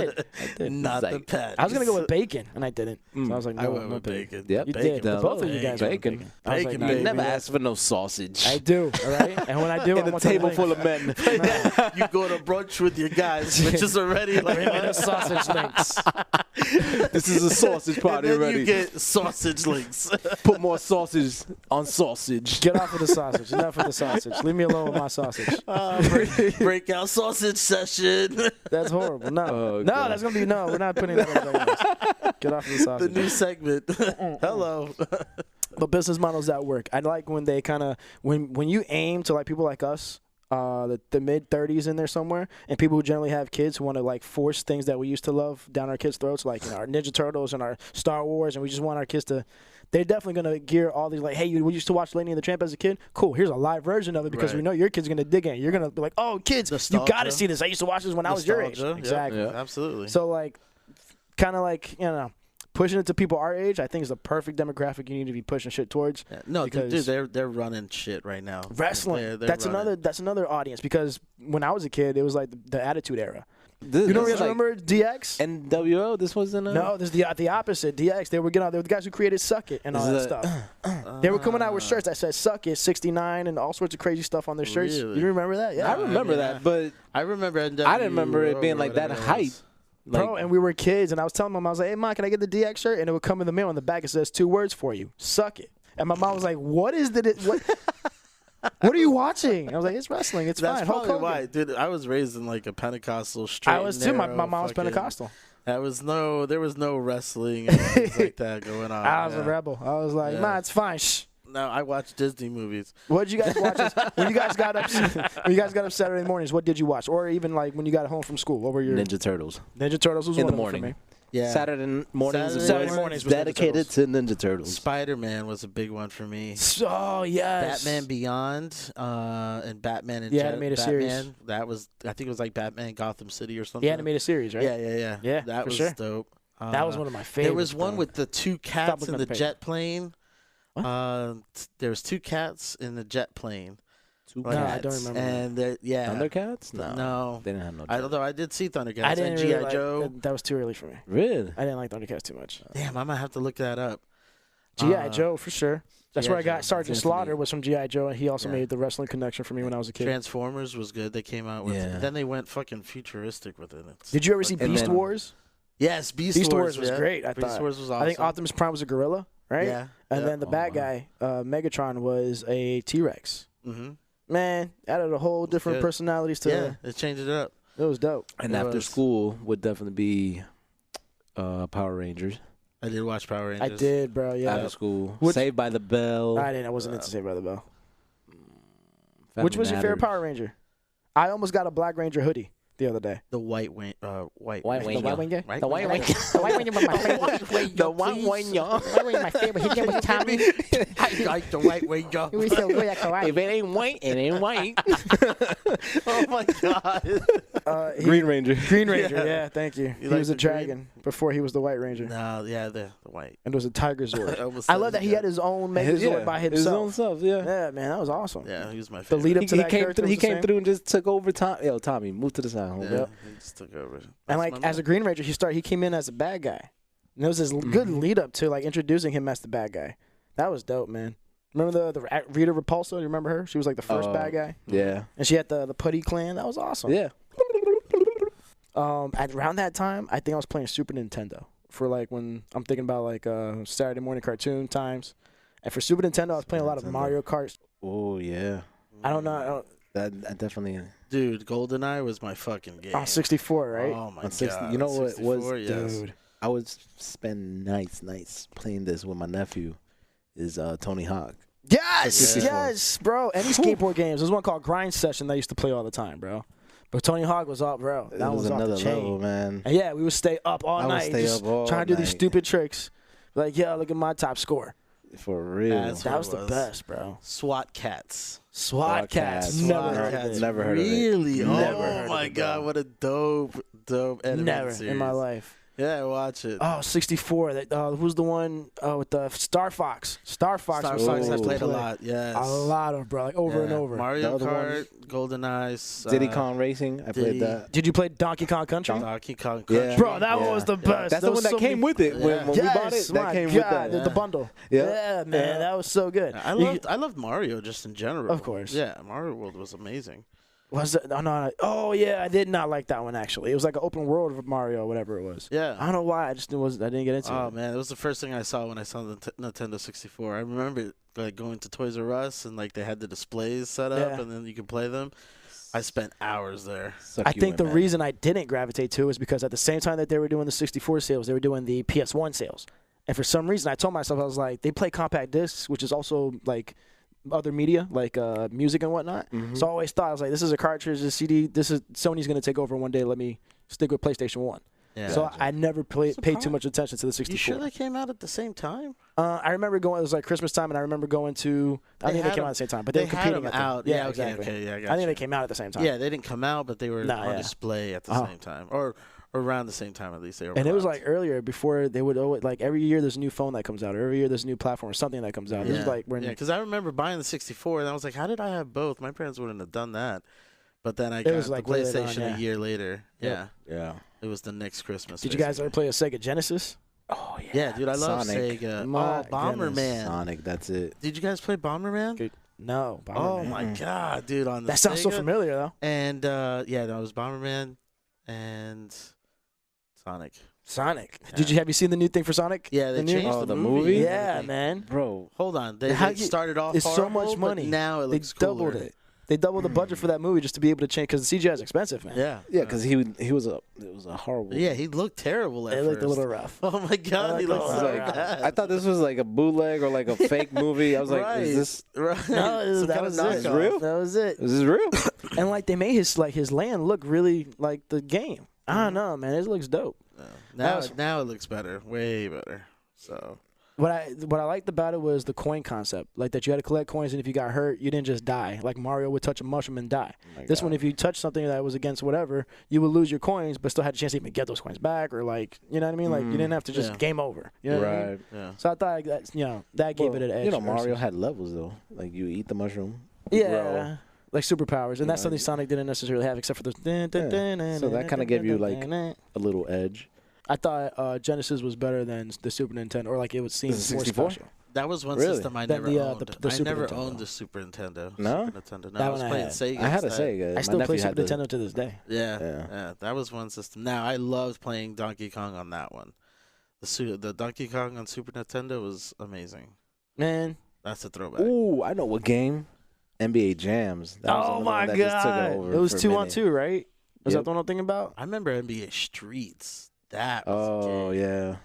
did. Not the Like, patties. I was gonna go with bacon, and I didn't. So I was like, no, I went no with bacon. Yep. You Bacon. did. But both of you guys went with Bacon. bacon. I was like, Bacon, nah, You baby. never asked for no sausage. I do, all right? And when I do, I In a want the table links. full of men. You go to brunch with your guys, which is already like Bring me the sausage links. This is a sausage party and then already. you get sausage links. Put more sausage on sausage. Get off of the sausage. Enough with the sausage. Leave me alone with my sausage. Breakout sausage session. That's horrible. No. Oh, No, God. that's going to be no. We're not putting that on the regulars. Get off of the The sausage. new segment. Hello. But business models that work. I like when they kind of when you aim to like people like us, the mid 30s in there somewhere, and people who generally have kids who want to like force things that we used to love down our kids' throats, like our Ninja Turtles and our Star Wars, and we just want our kids to. They're definitely gonna gear all these like, hey, we used to watch Lady and the Tramp as a kid. Cool, here's a live version of it because Right. we know your kid's gonna dig in. You're gonna be like, oh, kids, you Nostalgia. gotta see this. I used to watch this when I was your age. Nostalgia. Yep. Exactly. Yeah. Absolutely. So like, kind of like pushing it to people our age, I think is the perfect demographic you need to be pushing shit towards. Yeah. No, dude, they're running shit right now. Wrestling. They're That's running. another audience because when I was a kid, it was like the Attitude Era. This, You don't remember DX? NWO? This wasn't a... No, this is the opposite. DX. They were getting out. They were the guys who created Suck It and all that stuff. They were coming out with shirts that said Suck It 69 and all sorts of crazy stuff on their shirts. Really? You remember that? Yeah, I remember that, but I remember NWO. I didn't remember it being like that hype. Bro, and we were kids, and I was telling mom, I was like, "Hey, Mom, can I get the DX shirt?" And it would come in the mail. On the back, it says 2 words for you: "Suck it." And my mom was like, "What is the what? What are you watching?" And I was like, "It's wrestling. It's That's fine." Hulk probably Hogan. why, dude. I was raised in like a Pentecostal straight. I was too. My mom was fucking- Pentecostal. There was no wrestling and things like that going on. I was a rebel. I was like, Yeah. "Ma, it's fine." Shh. No, I watched Disney movies. What did you guys watch? When you guys got up, Saturday mornings, what did you watch? Or even like when you got home from school, what were your Ninja Turtles. Ninja Turtles was In one the of them for morning. me. Yeah, Saturday mornings mornings was Ninja dedicated to Ninja Turtles. Spider-Man was a big one for me. Oh yes, Batman Beyond and Batman and The animated series. Batman. That was, I think it was like Batman Gotham City or something. the animated series, right? Yeah. Yeah, That for was sure. dope. That was one of my favorites. There was one bro. with the 2 cats looking in at the the jet plane. What? There was 2 cats in the jet plane. No, I don't remember. And Thundercats? No. They didn't have no. I don't know. I did see Thundercats I didn't and really G.I. like, Joe. that was too early for me. Really? I didn't like Thundercats too much. Damn, I might have to look that up. G.I. Joe for sure. That's where I G.I. got Joe, Sergeant definitely. Slaughter was from G.I. Joe, and he also Yeah. made the wrestling connection for me when I was a kid. Transformers was good. They came out with Yeah. Then they went fucking futuristic with it. Did you ever see fucking- Beast then- Wars? Yes, Beast Wars was yeah. great, I Beast thought. Wars was awesome. I think Optimus Prime was a gorilla, right? Yeah. And then the Oh, bad wow. guy, Megatron, was a T-Rex. Mm-hmm. Man, added a whole different good. personalities to Yeah, it changed it up. it. was dope. And It after was. school would definitely be Power Rangers. I did watch Power Rangers. I did, bro. Yeah. After school. Which- Saved by the Bell. I didn't. I wasn't into Saved by the Bell. Family Which was your favorite Matters. Power Ranger? I almost got a Black Ranger hoodie the other day. The White White The Ranger. White Ranger? Right? The White Ranger. The White Ranger was my favorite. The White Ranger. White Ranger, my favorite. His name was Tommy. I like the White Ranger. He was so good at karate. If it ain't white, it ain't white. Oh my god. Green Ranger. Green Ranger, yeah, thank you. He like was a the green? dragon before he was the White Ranger. No, yeah, the white. And it was a Tiger Zord. almost I said love that he yeah. had his own Megazord by His own himself. self, yeah. Yeah, man, that was awesome. Yeah, he was my The favorite. lead up to He that came character through. was He the came same. through and just took over. Yo, Tommy, move to the side. Yeah, Homie. he just took over. And That's like my as a man. Green Ranger, he came in as a bad guy. And it was this good lead up to like introducing him as the bad guy. That was dope, man. Remember the Rita Repulsa? You remember her? She was like the first bad guy, Yeah. and she had the Putty Clan. That was awesome. Yeah. Around that time, I think I was playing Super Nintendo for like when I'm thinking about like Saturday morning cartoon times. And for Super Nintendo, I was playing a lot of Nintendo. Mario Kart. Oh yeah. I don't know. That definitely. Dude, GoldenEye was my fucking game. On 64, right? Oh my On 60 god. you know what 64, was- yes. Dude. I would spend nights playing this with my nephew. Is Tony Hawk. Yes, Yeah. yes, bro. Any skateboard games. There's one called Grind Session that I used to play all the time, bro. But Tony Hawk was up, bro. It That was was off another the chain. level, man. And yeah, we would stay up all I would night, stay just up all trying to do these night. stupid tricks. Like, yeah, look at my top score. For real. That's That what was it the was. best, bro. SWAT Cats. SWAT Cats. Cats. Never SWAT heard of Cats. it. Never heard of it. Really? Never Oh heard of my it, god, bro. what a dope animated Never series. in my life. Yeah, watch it. Oh, 64. Who's the one with the Star Fox? Star Fox. Star was Fox I something to played a play. lot. Yes. A lot of, bro. Like over and Yeah. over. Mario The other Kart, GoldenEye. Diddy Kong Racing. I Diddy. played that. Did you play Donkey Kong Country? Donkey Kong Yeah. Country. Bro, that one Yeah. was the Yeah. best. That's There the was one that so came many- with it. Yeah. When we bought it, that my came God, with that. the bundle. Yeah. Yeah, man, Yeah. that was so good. I loved Mario just in general. Of course. Yeah, Mario World was amazing. Was it? Oh yeah, I did not like that one actually. It was like an open world of Mario, or whatever it was. Yeah. I don't know why. I didn't get into Oh it. man, it was the first thing I saw when I saw the Nintendo 64. I remember like going to Toys R Us and like they had the displays set up Yeah. and then you could play them. I spent hours there. Suck I you think in, the man. reason I didn't gravitate to is because at the same time that they were doing the 64 sales, they were doing the PS1 sales. And for some reason, I told myself, I was like, they play compact discs, which is also like other media, like music and whatnot. Mhm. So I always thought, I was like, this is a cartridge, this CD, Sony's going to take over one day. Let me stick with PlayStation 1. Yeah. So I never paid too Surprised. much attention to the You 64. sure they came out at the same time? I remember going. It was like Christmas time, and I remember going to. I They think they had came out them- at the same time, but they were had competing them at the, out. Yeah, Yeah, okay, exactly. okay, yeah, I I think gotcha. they came out at the same time. Yeah, they didn't come out, but they were Nah, on yeah. display at the Uh-huh. same time. Or Around the same time, at least they were. And it was like earlier before they would like every year there's a new phone that comes out, or every year there's a new platform or something that comes out. This is like when because I remember buying the 64 and I was like, how did I have both? My parents wouldn't have done that. But then I got the PlayStation a year later. Yep. Yeah. It was the next Christmas. Did you guys ever play a Sega Genesis? Oh yeah. Yeah, dude, I love Sonic. Sega. My Bomberman. Sonic, that's it. Did you guys play Bomberman? No. Bomberman. Oh my god, dude! On the that sounds so Sega. familiar though. And that was Bomberman and Sonic. Yeah. Have you seen the new thing for Sonic? Yeah, they changed the movie. Yeah, man. Bro, hold on. They started off. It's so horrible, much money. But now it looks doubled cooler. it. They doubled the budget for that movie just to be able to change because the CGI is expensive, man. Yeah. Yeah, because it was a horrible. Yeah, he looked terrible at It first. looked a little rough. Oh my god, he looked so bad. I thought this was like a bootleg or like a fake movie. I was like, is this right? No, that was it. Real? That was it. Is this real? And like they made his land look really like the game. I don't know, man. It looks dope. Now it looks better, way better. So what I liked about it was the coin concept, like that you had to collect coins, and if you got hurt, you didn't just die. Like Mario would touch a mushroom and die. This one, if you touch something that was against whatever, you would lose your coins, but still had a chance to even get those coins back, or like you know what I mean. Like you didn't have to just game over. You know what I mean? Yeah. So I thought that gave it an edge. Mario had levels though. Like you eat the mushroom. Yeah. Like superpowers, and that's something Sonic didn't necessarily have, except for the. So that kind of gave you like a little edge. I thought Genesis was better than the Super Nintendo, or like it would seem more special. that was one Really? system I Than never the, owned. the I Super never Nintendo. owned the Super Nintendo. No? Super Nintendo. No, That I was one I playing had. Sega. I had a instead. Sega. I still My play nephew Super had Nintendo to this day. Yeah, that was one system. Now I loved playing Donkey Kong on that one. The Donkey Kong on Super Nintendo was amazing. Man, That's a throwback. Ooh, I know what game. NBA Jams. That was oh another my one that just took god, it over it was for a 2-on-2, right? Was Yep. that the one I'm thinking about? I remember NBA Streets. That was a Oh game. yeah.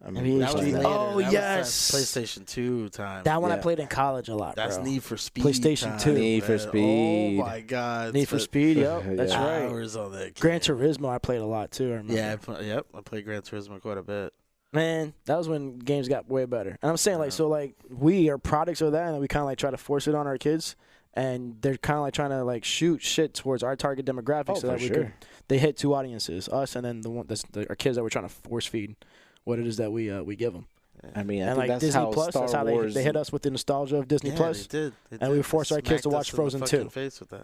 I NBA That was Streets. later. Oh, That was yes. PlayStation 2 time. That one I Yeah. played in college a lot, That's bro. Need for Speed. PlayStation time, 2. Need for man. Speed. Oh my god. Need for Speed, yep, Yeah. that's right. Hours on that. Gran game. Turismo I played a lot too, I remember. Yeah, I played Gran Turismo quite a bit. Man, that was when games got way better. And I'm saying, like, so, like, we are products of that, and we kind of, like, try to force it on our kids, and they're kind of, like, trying to, like, shoot shit towards our target demographic so that we could, they hit two audiences, us and then our kids that we're trying to force feed what it is that we give them. I mean, I And, think like, that's Disney how Plus, Star that's how Wars. they hit us with the nostalgia of Disney Plus. They did. And we forced our kids to watch Frozen 2.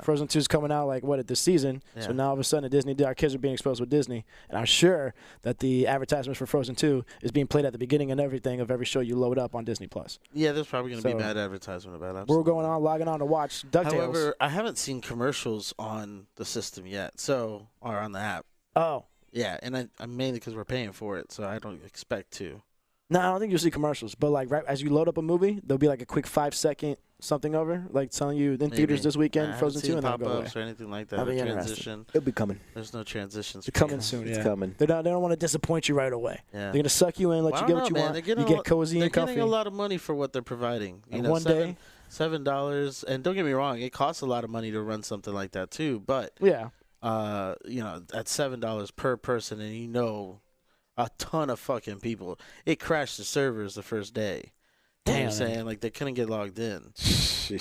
Frozen 2 is coming out like this season. Yeah. So now all of a sudden our kids are being exposed with Disney. And I'm sure that the advertisements for Frozen 2 is being played at the beginning and everything of every show you load up on Disney Plus. Yeah, there's probably going to So, be bad advertisement about it. We're logging on to watch DuckTales. However, I haven't seen commercials on the system yet, or on the app. Oh. Yeah, and I mainly because we're paying for it, so I don't expect to. No, I don't think you'll see commercials. But like right as you load up a movie, there'll be like a quick 5-second something over, like telling you in theaters this weekend, Frozen 2, and then go away. Pop-ups or anything like that. That'll be Transition. It'll be coming. There's no transitions. It's coming soon. It's Yeah. coming. They don't want to disappoint you right away. Yeah. They're gonna suck you in, let Well, you I get don't what you know, man. want. They're You get cozy and They're comfy. getting a lot of money for what they're providing. You And know, one day, $7, and don't get me wrong, it costs a lot of money to run something like that too. But yeah. at $7 per person, and a ton of fucking people. It crashed the servers the first day. You know what I'm saying? Like, they couldn't get logged in.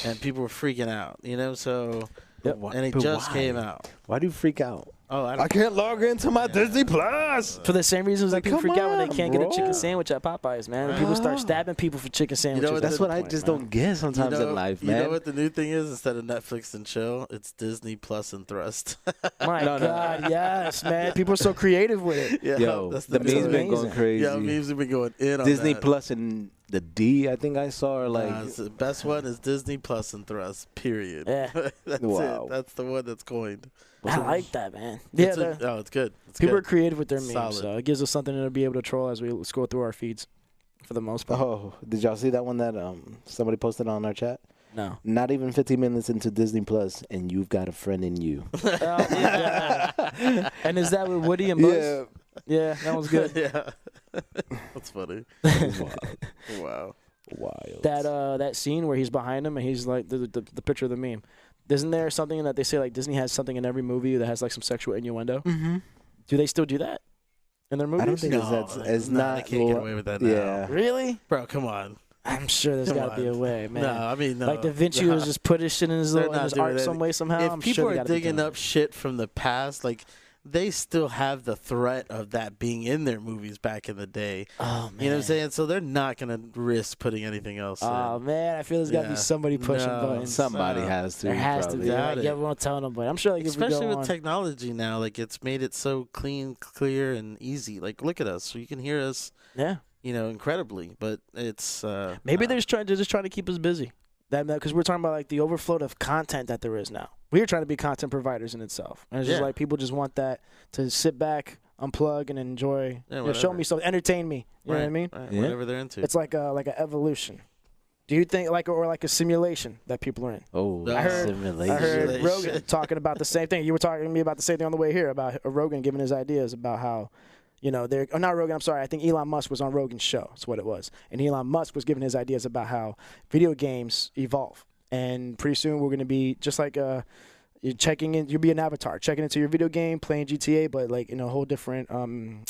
And people were freaking out, so... Yep. And it just came out. Why do you freak out? Oh, I can't log into my Disney Plus. For the same reasons that people Come freak out when they on, can't get a bro. chicken sandwich at Popeyes, man. People start stabbing people for chicken sandwiches. what, That's at what that I point, just man. don't get sometimes in life, man. You know what the new thing is? Instead of Netflix and chill, it's Disney Plus and Thrust. My God, yes, man. People are so creative with it. Yeah, Yo, that's the memes been amazing. going crazy. Yeah, memes have been going in on Disney that. Plus and the D, I think I saw, are like. It's the best one is Disney Plus and Thrust, period. Yeah. That's Wow. it. That's the one that's coined. I like that, man. Yeah, It's good. It's people good. are creative with their memes, Solid. so it gives us something to be able to troll as we scroll through our feeds, for the most part. Oh, did y'all see that one that somebody posted on our chat? No. Not even 15 minutes into Disney Plus, and you've got a friend in you. Yeah. And is that with Woody and Buzz? Yeah, that was good. Yeah. That's funny. Wow. Wild. That scene where he's behind him and he's like the picture of the meme. Isn't there something that they say like Disney has something in every movie that has like some sexual innuendo? Mm-hmm. Do they still do that in their movies? I don't think it's not. They can't get away with that now. Yeah. Really? Bro, come on. I'm sure there's got to be a way, man. No, I mean, no. Like Da Vinci was just put his shit in his, They're in not his doing art that. some way somehow. If I'm people sure they are gotta be digging doing up shit from the past, like they still have the threat of that being in their movies back in the day. Oh, man. You know what I'm saying? So they're not going to risk putting anything else in. Oh, man. I feel there's got to be somebody pushing buttons. Somebody has to. There has to be. Yeah, Yeah, we won't tell nobody. I'm sure, like, especially if with technology now, like it's made it so clean, clear, and easy. Like, look at us. So you can hear us, incredibly. But it's maybe they're just trying to keep us busy. Because we're talking about like the overflow of content that there is now. We're trying to be content providers in itself, and it's just like people just want that to sit back, unplug, and enjoy. Show me something, entertain me. You know what I mean? Right. Yeah. Whatever they're into. It's like an evolution. Do you think or like a simulation that people are in? Oh, simulation. I heard Rogan talking about the same thing. You were talking to me about the same thing on the way here about Rogan giving his ideas about how. They're not Rogan. I'm sorry. I think Elon Musk was on Rogan's show. That's what it was. And Elon Musk was giving his ideas about how video games evolve. And pretty soon we're going to be just like you're checking in. You'll be an avatar, checking into your video game, playing GTA, but like in a whole different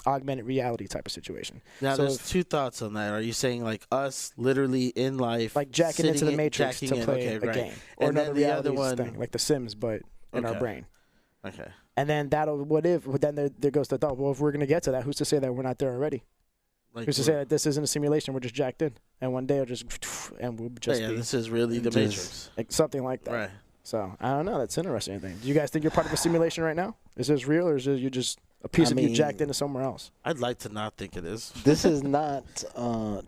augmented reality type of situation. Now, so there's two thoughts on that. Are you saying like us literally in life, like jacking into the Matrix to play a game, or and another the other one, thing, like The Sims, but in our brain? Okay. And then then there goes the thought, well, if we're going to get to that, who's to say that we're not there already? Like who's to say that this isn't a simulation, we're just jacked in, and one day it'll just, and we'll just be. This is really the Matrix. Like something like that. Right. So, I don't know, that's interesting. Do you guys think you're part of a simulation right now? Is this real, or is it you just a piece of you jacked into somewhere else? I'd like to not think it is. This is not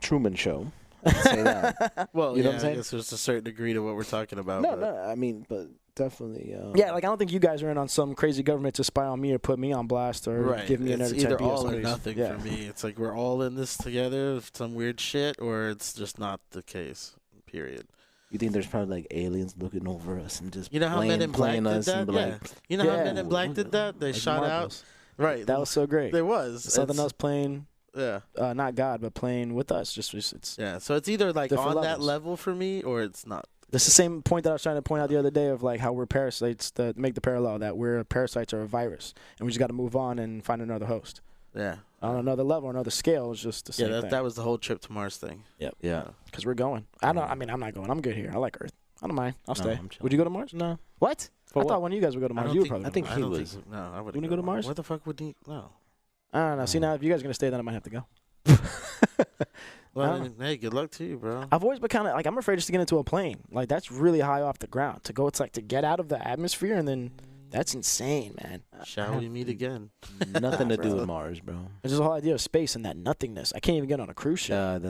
Truman Show. I'd say that. Well, you know what I'm saying? I guess there's a certain degree to what we're talking about. But definitely. Like I don't think you guys are in on some crazy government to spy on me or put me on blast or give me another 10 either all or nothing for me. It's like we're all in this together, some weird shit, or it's just not the case. Period. You think there's probably like aliens looking over us and just how Men in Black did that? How Men in Black did that? They like shot out. Right. That was so great. There was something else playing. Yeah. Not God, but playing with us. So it's either like on that level for me, or it's not. This is the same point that I was trying to point out the other day of like how we're parasites, to make the parallel that we're parasites or a virus, and we just got to move on and find another host. Yeah. On another level, another scale, it's just the same thing. That was the whole trip to Mars thing. Yep. Yeah. Because we're going. I'm not going. I'm good here. I like Earth. I don't mind. I'll stay. Would you go to Mars? No. What? I thought one of you guys would go to Mars. I think he was. No, I wouldn't. You go to Mars? What the fuck would he? No. I don't know. See, now if you guys are going to stay, then I might have to go. Well, hey, good luck to you, bro. I've always been kind of like, I'm afraid just to get into a plane. Like, that's really high off the ground. It's like to get out of the atmosphere, and then that's insane, man. Shall we meet again? Nothing to do with Mars, bro. It's just the whole idea of space and that nothingness. I can't even get on a cruise ship.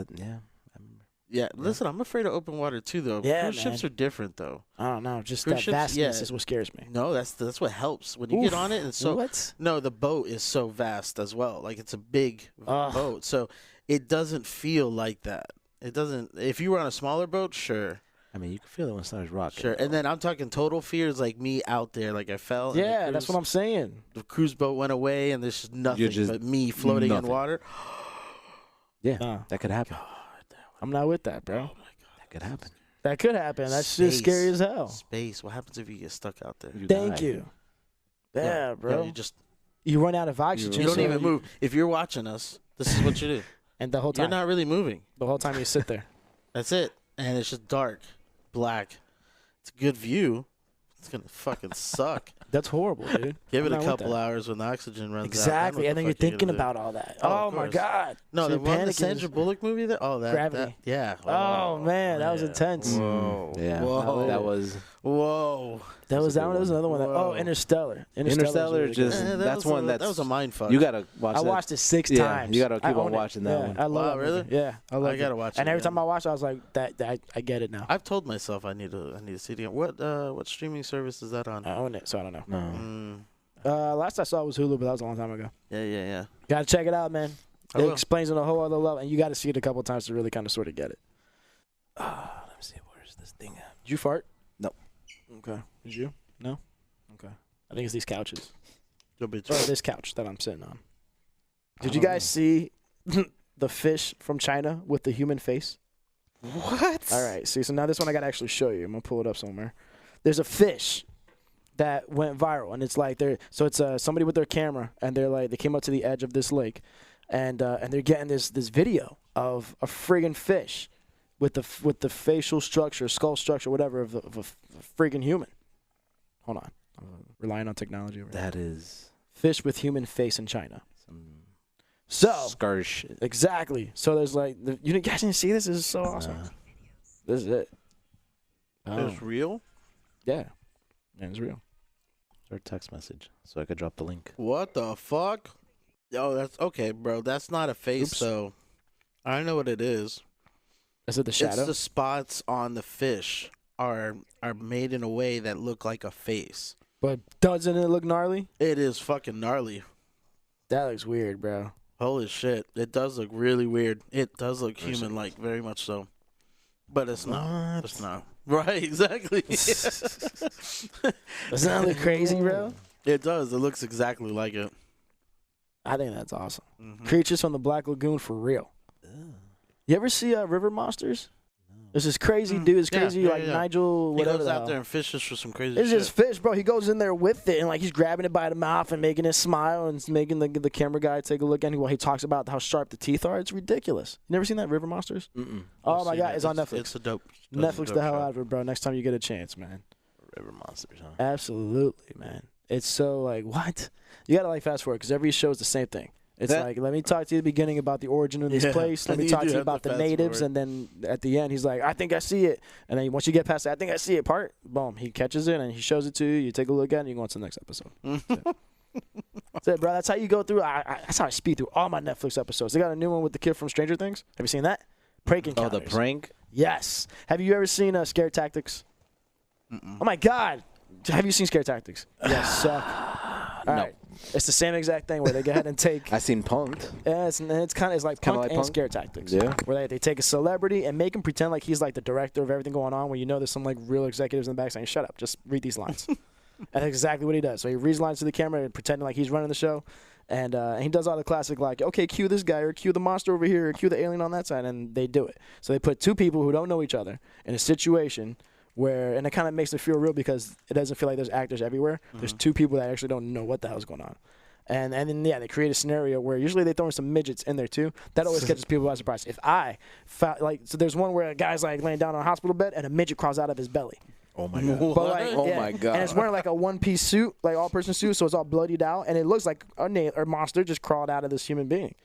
Yeah, listen, I'm afraid of open water too, though. Yeah, cruise ships are different, though. I don't know, just cruise that vastness is what scares me. No, that's what helps when you get on it. It's so what? No, the boat is so vast as well. Like it's a big boat, so it doesn't feel like that. It doesn't. If you were on a smaller boat, sure. I mean, you can feel it when it starts rocking. Sure, and then I'm talking total fears, like me out there, like I fell. Yeah, that's what I'm saying. The cruise boat went away, and there's just nothing but me floating in water. Yeah, that could happen. I'm not with that, bro. Oh my God, that could happen. That could happen. That's just scary as hell. Space. What happens if you get stuck out there? Thank you. Yeah, bro. Yeah, you run out of oxygen. You don't even move. If you're watching us, this is what you do. And the whole time you're not really moving. The whole time you sit there. That's it. And it's just dark, black. It's a good view. It's gonna fucking suck. That's horrible, dude. Give it a couple hours when the oxygen runs out. Exactly, and then you're thinking about all that. Oh my God. No, the one, the Sandra Bullock movie. Gravity. Yeah. Oh man, that was intense. Whoa. Yeah. Whoa. That was. Whoa. That was another one. Interstellar. Interstellar. Just that was a mind fuck. You gotta watch. I watched it 6 times. You gotta keep on watching that one. I love it. Really? Yeah, I love it. I gotta watch it. And every time I watch it, I was like, I get it now. I've told myself I need to see it again. What streaming service is that on? I own it, so I don't know. No. Last I saw it was Hulu, but that was a long time ago. Yeah. Gotta check it out, man. It explains on a whole other level, and you got to see it a couple times to really kind of sort of get it. Let me see. Where's this thing at? Did you fart? No. Okay. Did you? No? Okay. I think it's these couches. Or this couch that I'm sitting on. Did you guys see the fish from China with the human face? What? All right. See, so now this one I got to actually show you. I'm going to pull it up somewhere. There's a fish that went viral, and it's like it's somebody with their camera, and they came up to the edge of this lake, and they're getting this video of a friggin' fish with the facial structure, skull structure, whatever of a friggin' human. Hold on, I'm relying on technology over here. That is fish with human face in China. So scar shit. Exactly. So there's like, you guys didn't see this? This is so awesome. This is it. It's real? Yeah. It's real. Or text message, so I could drop the link. What the fuck? Yo, that's okay, bro. That's not a face, so I know what it is. Is it the shadow? It's the spots on the fish are made in a way that look like a face. But doesn't it look gnarly? It is fucking gnarly. That looks weird, bro. Holy shit. It does look really weird. It does look human-like, very much so. But it's not. It's not. Right, exactly. Doesn't that look crazy, bro? It does. It looks exactly like it. I think that's awesome. Creatures from the Black Lagoon for real. You ever see River Monsters? There's this crazy dude. It's crazy, Nigel, whatever. He goes out there and fishes for some crazy it's shit. It's just fish, bro. He goes in there with it, and like he's grabbing it by the mouth and making it smile and making the camera guy take a look at it while he talks about how sharp the teeth are. It's ridiculous. You never seen that, River Monsters? Mm-mm. Oh, my God. It's on Netflix. It's a dope. Netflix the hell out of it, bro. Next time you get a chance, man. River Monsters, huh? Absolutely, man. It's so like, what? You got to like fast forward because every show is the same thing. It's like, let me talk to you at the beginning about the origin of this place. Let me talk to you about the natives. And then at the end, he's like, I think I see it. And then once you get past that, I think I see it part, boom, he catches it and he shows it to you. You take a look at it and you go on to the next episode. That's it, bro. That's how you go through. That's how I speed through all my Netflix episodes. They got a new one with the kid from Stranger Things. Have you seen that? Prank Encounters. Oh, the prank? Yes. Have you ever seen Scare Tactics? Oh, my God. Have you seen Scare Tactics? Yes, suck. All right. It's the same exact thing where they go ahead and take. I seen Punked. Yeah, it's like Punk and Scare Tactics. Yeah. Where they take a celebrity and make him pretend like he's like the director of everything going on. When you know there's some like real executives in the back saying, "Shut up, just read these lines." And that's exactly what he does. So he reads lines to the camera and pretending like he's running the show, and he does all the classic like, "Okay, cue this guy or cue the monster over here or cue the alien on that side," and they do it. So they put two people who don't know each other in a situation. And it kind of makes it feel real because it doesn't feel like there's actors everywhere. There's two people that actually don't know what the hell's going on. And then, they create a scenario where usually they throw in some midgets in there, too. That always catches people by surprise. If I found, so there's one where a guy's, like, laying down on a hospital bed and a midget crawls out of his belly. Oh, my God. But, like, my God. And it's wearing, like, a one-piece suit, like, all-person suit, so it's all bloodied out. And it looks like a monster just crawled out of this human being.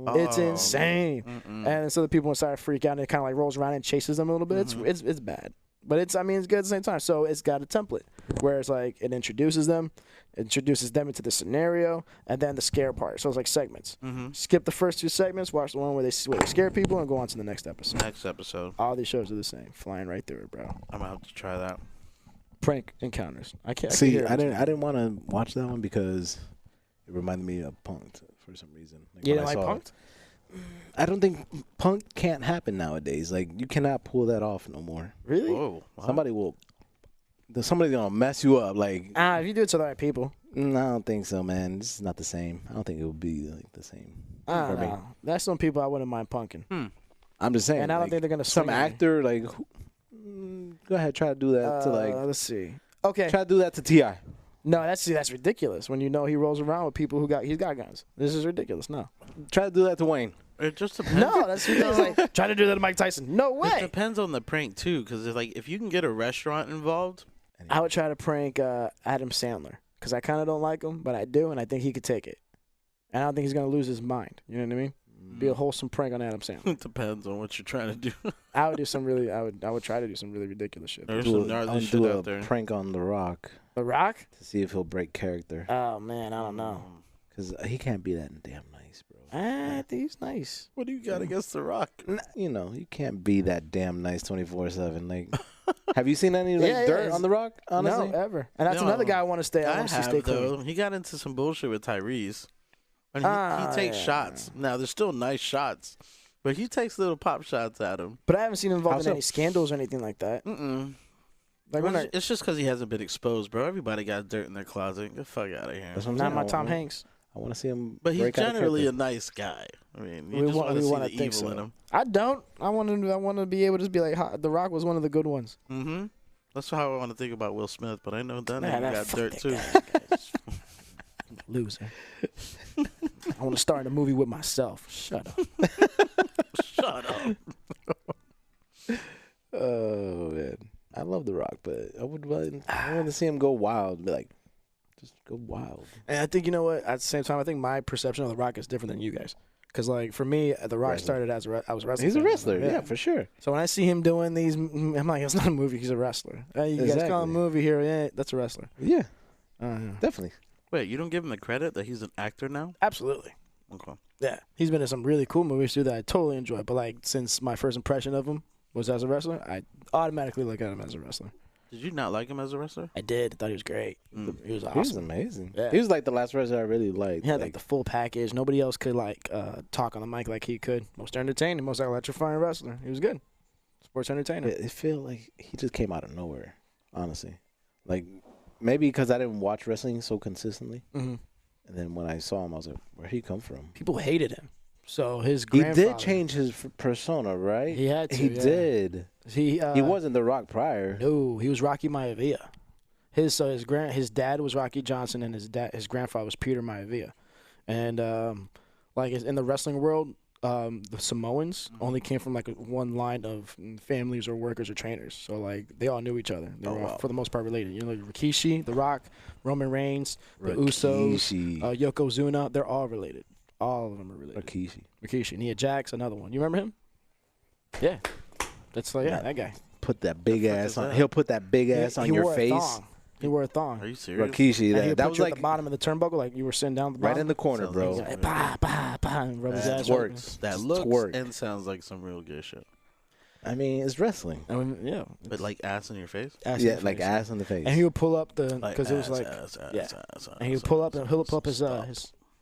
It's insane. And so the people inside freak out, and it kind of, like, rolls around and chases them a little bit. It's bad. But it's good at the same time. So it's got a template where it's like it introduces them into the scenario, and then the scare part. So it's like segments. Skip the first two segments, watch the one where they scare people, and go on to the next episode. All these shows are the same. Flying right through it, bro. I'm gonna have to try that. Prank Encounters. I can't see. I didn't want to watch that one because it reminded me of Punked for some reason. Like you didn't like Punked? I don't think Punk can't happen nowadays. Like, you cannot pull that off no more. Really? Whoa. Wow. Somebody's gonna mess you up. Like, if you do it to the right people. No, I don't think so, man. This is not the same. I don't think it would be like the same. I don't know. That's some people I wouldn't mind punking. I'm just saying. And I don't think they're gonna swing some actor like. Go ahead, try to do that to like. Let's see. Okay. Try to do that to T.I. No, that's ridiculous. When you know he rolls around with people he's got guns. This is ridiculous. No. Try to do that to Wayne. It just depends. No, that's ridiculous. Like, try to do that to Mike Tyson. No way. It depends on the prank too, because if you can get a restaurant involved, I would try to prank Adam Sandler because I kind of don't like him, but I do, and I think he could take it. And I don't think he's gonna lose his mind. You know what I mean? Be a wholesome prank on Adam Sandler. It depends on what you're trying to do. I would do some really. I would try to do some really ridiculous shit. There's some gnarly shit do out there. Prank on The Rock. The Rock? To see if he'll break character. Oh man, I don't know. Because he can't be that damn nice, bro. I think he's nice. What do you got against The Rock? You know, you can't be that damn nice 24/7. Like, have you seen any dirt on The Rock? Honestly, no, ever. And that's another guy I want to stay. I want to stay though. He got into some bullshit with Tyrese. And he takes shots. Now, there's still nice shots, but he takes little pop shots at him. But I haven't seen him involved in any scandals or anything like that. Like it's just because he hasn't been exposed, bro. Everybody got dirt in their closet. Get the fuck out of here. Not my Tom Hanks. I want to see him. But he's generally a nice guy. I mean, you just want to see the evil in him. I don't. I want to be able to be like, The Rock was one of the good ones. That's how I want to think about Will Smith, but I know that nigga got dirt too. Loser. I want to star in a movie with myself. Shut up. Shut up. Oh man, I love The Rock, but I want to see him go wild. Be like, Just go wild. And I think, you know what? At the same time, I think my perception of The Rock is different than you guys. Because, like, for me, The Rock started as I was wrestling. He's a wrestler, yeah, for sure. So when I see him doing these, I'm like, it's not a movie. He's a wrestler. You guys call him a movie here. Yeah, that's a wrestler. Yeah, definitely. Wait, you don't give him the credit that he's an actor now? Absolutely. Okay. Yeah, he's been in some really cool movies, too, that I totally enjoy. But, like, since my first impression of him was as a wrestler, I automatically look at him as a wrestler. Did you not like him as a wrestler? I did. I thought he was great. He was awesome. He was amazing. Yeah. He was like the last wrestler I really liked. He had like the full package. Nobody else could like talk on the mic like he could. Most entertaining, most electrifying wrestler. He was good. Sports entertainer. It feel like he just came out of nowhere, honestly. Like maybe because I didn't watch wrestling so consistently, and then when I saw him, I was like, "Where'd he come from?" People hated him. So his grandfather, he did change his persona, right? He had to. He did. He wasn't The Rock prior. No, he was Rocky Maivia. His dad was Rocky Johnson, and his grandfather was Peter Maivia. And like in the wrestling world, the Samoans only came from like one line of families or workers or trainers. So like they all knew each other. They were all, for the most part, related. You know, like Rikishi, The Rock, Roman Reigns, the Usos, Yokozuna. They're all related. All of them are related. Rikishi. Nia Jax, another one. You remember him? Yeah. That's like, that guy. Put that big ass on. He'll put that big ass on your face. He wore a thong. Are you serious? Rikishi, that was like at the bottom of the turnbuckle, like you were sitting down at the bottom. Right in the corner, bro. And rub his ass. Works. That looks and sounds like some real good shit. I mean, it's wrestling. I mean, yeah. But like ass in your face? Like ass in the face. And he would pull up because it was like, and he would pull up and he'll pull up his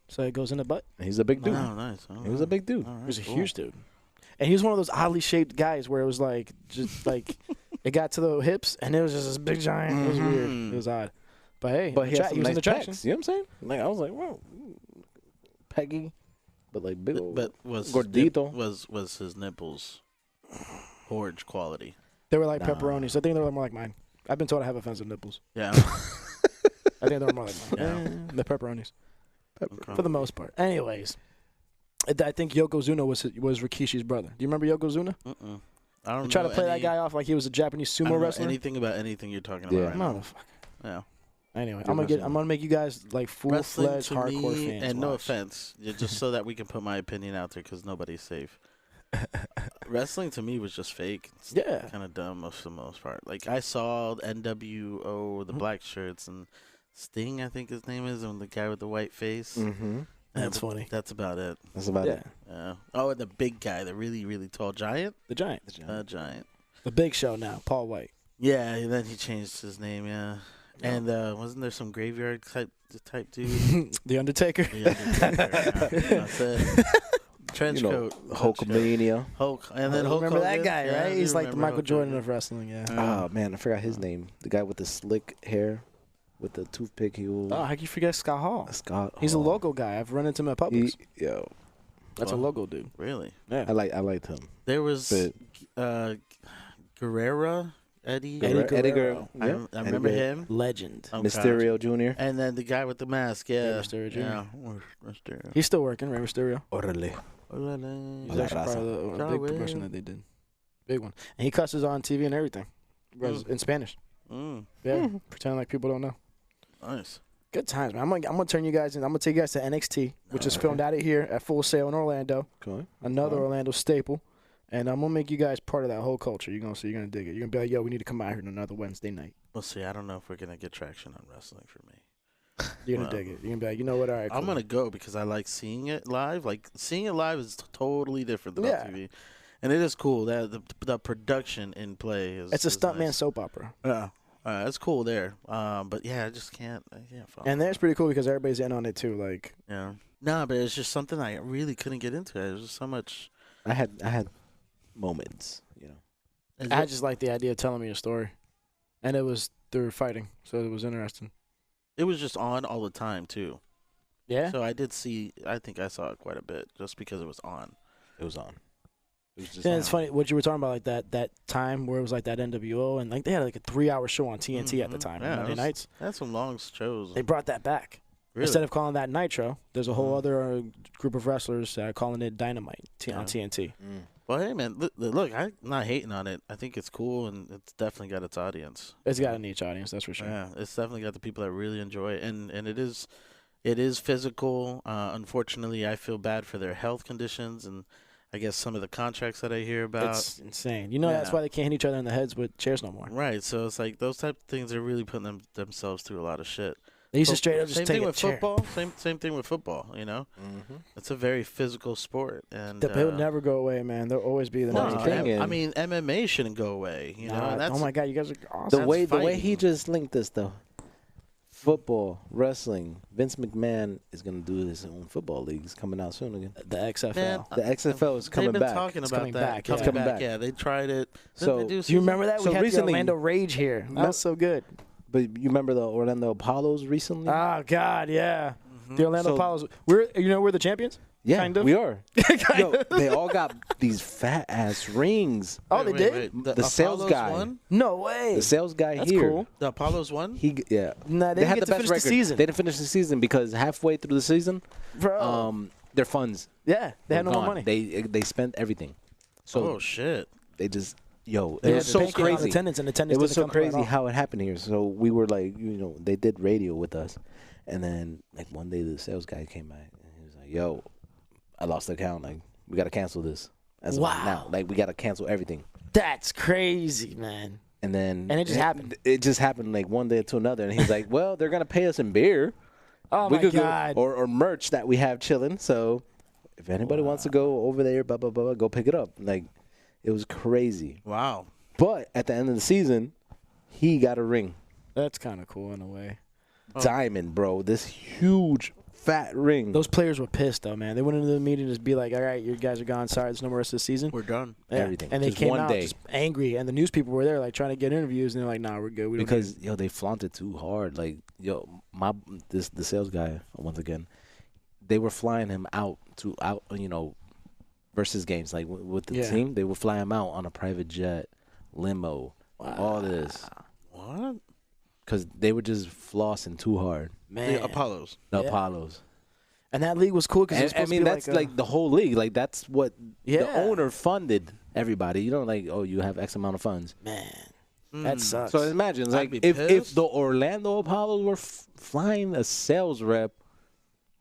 so it goes in the butt. He's a big dude. Oh, nice. He was a big dude. He was a huge dude. And he was one of those oddly shaped guys where it was like, just like, it got to the hips and it was just this big giant. It was weird. It was odd. But hey, he had some nice attraction. pecs. You know what I'm saying? Like, I was like, wow, Peggy, but like big old. But was gordito. Was his nipples porridge quality? They were like pepperonis. I think they were more like mine. I've been told I have offensive nipples. Yeah. I think they were more like mine. The pepperonis. For the most part. Anyways, I think Yokozuna was Rikishi's brother. Do you remember Yokozuna? I don't know. Try to play that guy off like he was a Japanese sumo wrestler. Anything about anything you're talking about right now. Motherfucker. Yeah. Anyway, I'm gonna make you guys like full-fledged hardcore fans. And no offense, just so that we can put my opinion out there because nobody's safe. Wrestling to me was just fake. It's kind of dumb for the most part. Like I saw the NWO, the black shirts, and Sting, I think his name is, and the guy with the white face. That's funny. That's about it. That's about it. Yeah. Oh, and the big guy, the really, really tall giant. The giant. Giant. The Big Show now, Paul White. Yeah, and then he changed his name. Yeah. And wasn't there some graveyard type dude? The Undertaker. That's it. Trench coat. Hulkamania. Hulk. And then Hulk. Remember that Hogan? guy, right? He's like the Michael Hulk Jordan Hogan. of wrestling. Yeah. Oh man, I forgot his name. The guy with the slick hair, with the toothpick. How can you forget Scott Hall? He's a logo guy. I've run into him at Publix. That's a logo dude. Really? Yeah. I liked him. There was Guerrero. Eddie Guerrero. I remember him. Legend. Mysterio Jr. And then the guy with the mask. Yeah. Mysterio Jr. Yeah. Mysterio. He's still working, Rey Mysterio. Orale. He's actually part of the big promotion that they did. Big one. And he cusses on TV and everything. In Spanish. Yeah. Pretending like people don't know. Nice. Good times, man. I'm gonna turn you guys in. I'm gonna take you guys to NXT, which is filmed out of here at Full Sail in Orlando. Cool. Another Orlando staple. And I'm gonna make you guys part of that whole culture. You're gonna dig it. You're gonna be like, yo, we need to come out here on another Wednesday night. We'll see. I don't know if we're gonna get traction on wrestling for me. You're gonna dig it. You're gonna be like, you know what? All right, cool. I'm gonna go because I like seeing it live. Like seeing it live is totally different than on TV, and it is cool. That the production in play is. It's a stuntman nice. soap opera. Yeah, it's cool there. But yeah, I just can't. And that's pretty cool because everybody's in on it too. Like no, but it's just something I really couldn't get into. There's just so much. I had moments, you know. I just like the idea of telling me a story, and it was through fighting, so it was interesting. It was just on all the time too. Yeah. So I did see. I think I saw it quite a bit just because it was on. It was on. It was just. Yeah, it's funny what you were talking about, like that time where it was like that NWO, and like they had like a 3-hour show on TNT at the time, Monday nights. That's some long shows. They brought that back. Really? Instead of calling that Nitro, there's a whole other group of wrestlers calling it Dynamite on TNT. Well, hey, man, look, I'm not hating on it. I think it's cool, and it's definitely got its audience. It's got a niche audience, that's for sure. Yeah, it's definitely got the people that really enjoy it, and it is physical. Unfortunately, I feel bad for their health conditions, and I guess some of the contracts that I hear about. It's insane. That's why they can't hit each other in the heads with chairs no more. Right, so it's like those type of things are really putting themselves through a lot of shit. They used to straight up just same take thing a with chair. football. Same thing with football. It's a very physical sport, and They would never go away, man. There'll always be the next thing. I mean, MMA shouldn't go away. Oh my God, you guys are awesome. The way he just linked this though. Football, wrestling. Vince McMahon is gonna do his own football league. It's coming out soon again. The XFL. Man, The XFL is coming They've been back. talking about coming that. back, yeah. Coming Coming back. Yeah, they tried it. So, Do you remember that? So We had recently- the Orlando Rage here. That was so good. But you remember the Orlando Apollos recently? Oh God, yeah. Mm-hmm. The Orlando So- Apollos. We're the champions. yeah, kind of. we are. Kind Yo, of. they all got these fat ass rings. Oh, they did? Wait. The sales Apollos guy. won? No way. The sales guy That's here. cool. The Apollos won? Nah, they had didn't get the to best finish record. the season. They didn't finish the season because halfway through the season, Bro. their funds Yeah, they had were no more gone. money. They spent everything. So Oh shit! they just it They was had so to bank it on crazy. Attendance and attendance It was so didn't come through at crazy all. how it happened here. So we were like, they did radio with us, and then like one day the sales guy came back and he was like, "Yo, I lost the account. Like we got to cancel this as of Wow. now. Like we got to cancel everything." That's crazy, man. And then And it just happened. It just happened like one day to another, and he's like, "Well, they're gonna pay us in beer, Oh we my could God. go, or merch that we have chilling. So if anybody wants to go over there, blah blah blah, go pick it up." Like it was crazy. Wow. But at the end of the season, he got a ring. That's kind of cool in a way. Diamond, bro. This huge fat ring. Those players were pissed though, man. They went into the meeting and just be like, "All right, you guys are gone. Sorry, there's no more rest of the season." We're done. Yeah. Everything. And they Just came one out day. just angry, and the news people were there like trying to get interviews, and they're like, "Nah, we're good." We don't Because they flaunted too hard. Like the sales guy once again, they were flying him out versus games like with the team. They would fly him out on a private jet, limo, all this What? because they were just flossing too hard. man. The Apollos. The Yeah. Apollos. And that league was cool because And, I mean, that's like the whole league. Like that's what the Yeah. owner funded everybody. Like, oh, you have X amount of funds. man. That sucks. So imagine, I'd like, be if pissed. the Orlando Apollos were flying a sales rep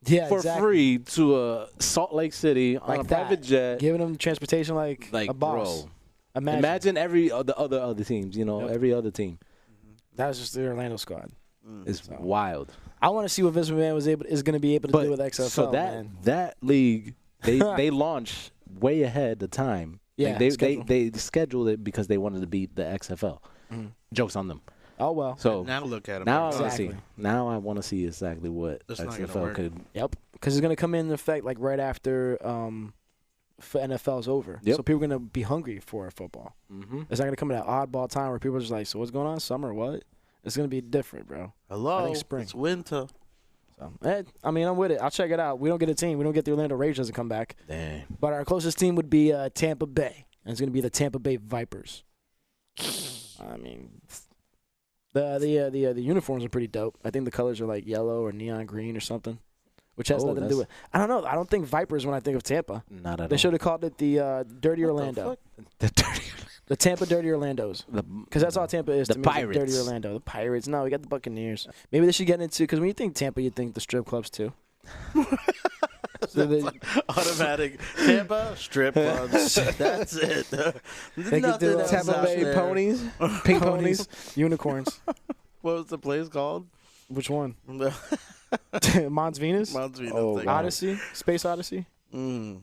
yeah, for exactly. free to Salt Lake City on Like a that. private jet, Giving them transportation like a boss. bro. Imagine. Imagine every other teams. Every other team. That was just the Orlando squad. It's wild. I want to see what Vince McMahon is going to be able to do with XFL. So man. that league they launched way ahead of time. Yeah, Like, schedule. they scheduled it because they wanted to beat the XFL. Jokes on them. Oh well. So Now look at him. now I want to Exactly. see. Now I want to see exactly what It's not gonna XFL work. could. Yep. Because it's going to come in effect like right after NFL's over. Yep. So people are going to be hungry for football. Mm-hmm. It's not going to come at an oddball time where people are just like, so what's going on? Summer? What? It's going to be different, bro. Hello. I think spring. It's winter. So, I mean, I'm with it. I'll check it out. We don't get a team. We don't get the Orlando Rage doesn't come back. Dang. But our closest team would be Tampa Bay. And it's going to be the Tampa Bay Vipers. I mean, the uniforms are pretty dope. I think the colors are like yellow or neon green or something, which has nothing to do with. I don't know. I don't think Vipers when I think of Tampa. Not at They all. should have called it the Dirty What the Orlando. fuck? The dirty. The Tampa Dirty Orlandos. Because that's all Tampa is The to me. is Pirates. Dirty Orlando. The Pirates. No, we got the Buccaneers. Maybe they should get into, because when you think Tampa, you think the strip clubs too. So they, Automatic Tampa strip clubs. That's it. They could Nothing do else Tampa out Bay there. ponies, pink ponies. unicorns. What was the place called? Which one? The Mons Venus? Mount Venus Oh, thing. God. Odyssey? Space Odyssey? Mm.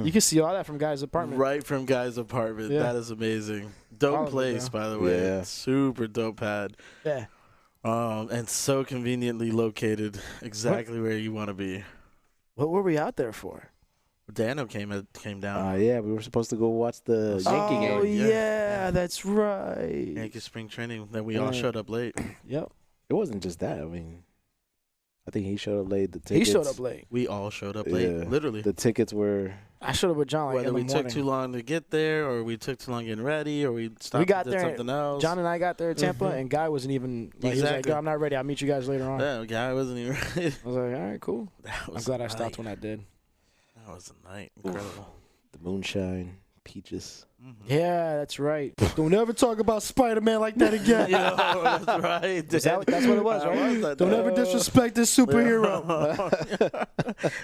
You can see all that from Guy's apartment. Right from Guy's apartment. Yeah. That is amazing. All Dope of it, place, bro. by the way. Yeah. Super dope pad. Yeah. And so conveniently located exactly where you want to be. What were we out there for? Dano came down. Yeah, we were supposed to go watch the Yankee Oh, game. yeah, that's right. Yankee spring training. Then we all Yeah. showed up late. Yep. It wasn't just that. I mean, I think he showed up late. The He tickets. showed up late. We all showed up late. Yeah. Literally. The tickets were. I showed up with John like Whether in the we morning. took too long to get there, or we took too long getting ready, or we stopped got and did there, something else. John and I got there at Tampa, Mhm. and Guy wasn't even. Like, He was like, Exactly. "Yo, I'm not ready. I'll meet you guys later on." Yeah, guy wasn't even ready. I was like, all right, cool. That I'm was glad a I stopped night. when I did. That was a night. Incredible. The moonshine, peaches. Yeah, that's right. Don't ever talk about Spider-Man like that again. That's right. That's what it was, right? Don't ever disrespect this superhero.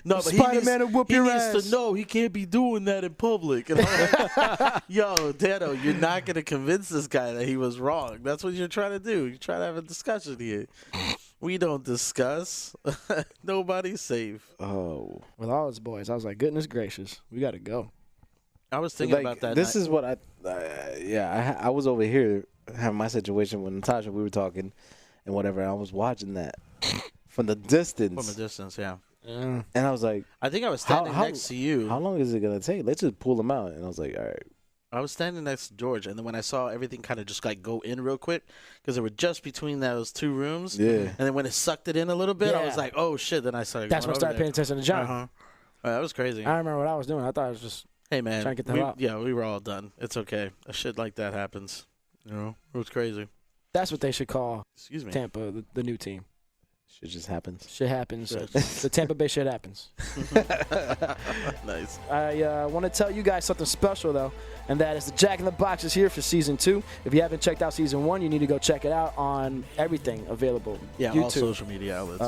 No, but Spider-Man will whoop your ass. He needs to know he can't be doing that in public. And yo, Dano, you're not going to convince this guy that he was wrong. That's what you're trying to do. You're trying to have a discussion here. We don't discuss. Nobody's safe. Oh. With all his boys, I was like, goodness gracious, we got to go. I was thinking about that. This is what I was over here having my situation with Natasha. We were talking and whatever. And I was watching that from the distance. From a distance, yeah. And I was like, I think I was standing next to you. How long is it going to take? Let's just pull them out. And I was like, all right. I was standing next to George, and then when I saw everything kind of just like go in real quick, because they were just between those two rooms. Yeah. And then when it sucked it in a little bit, I was like, oh shit. Then I started. That's when I started paying attention to John. Uh-huh. That was crazy. I remember what I was doing. I thought it was just. Hey man, trying to get the hell out. Yeah, we were all done. It's okay. A shit like that happens. You know, it was crazy. That's what they should call Excuse me. Tampa, the new team. Shit just happens. Shit happens. The Tampa Bay shit happens. Nice. I want to tell you guys something special, though, and that is the Jack in the Box is here for Season 2. If you haven't checked out Season 1, you need to go check it out on everything available. Yeah, YouTube. all social media outlets.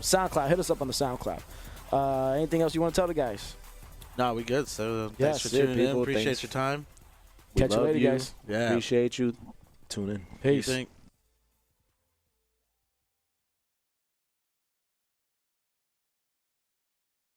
SoundCloud. Hit us up on the SoundCloud. Anything else you want to tell the guys? No, we good. So Yes, thanks for tuning in. people, Appreciate thanks. your time. We Catch you love later, guys. Yeah. Appreciate you. Tune in. What do you Peace. think?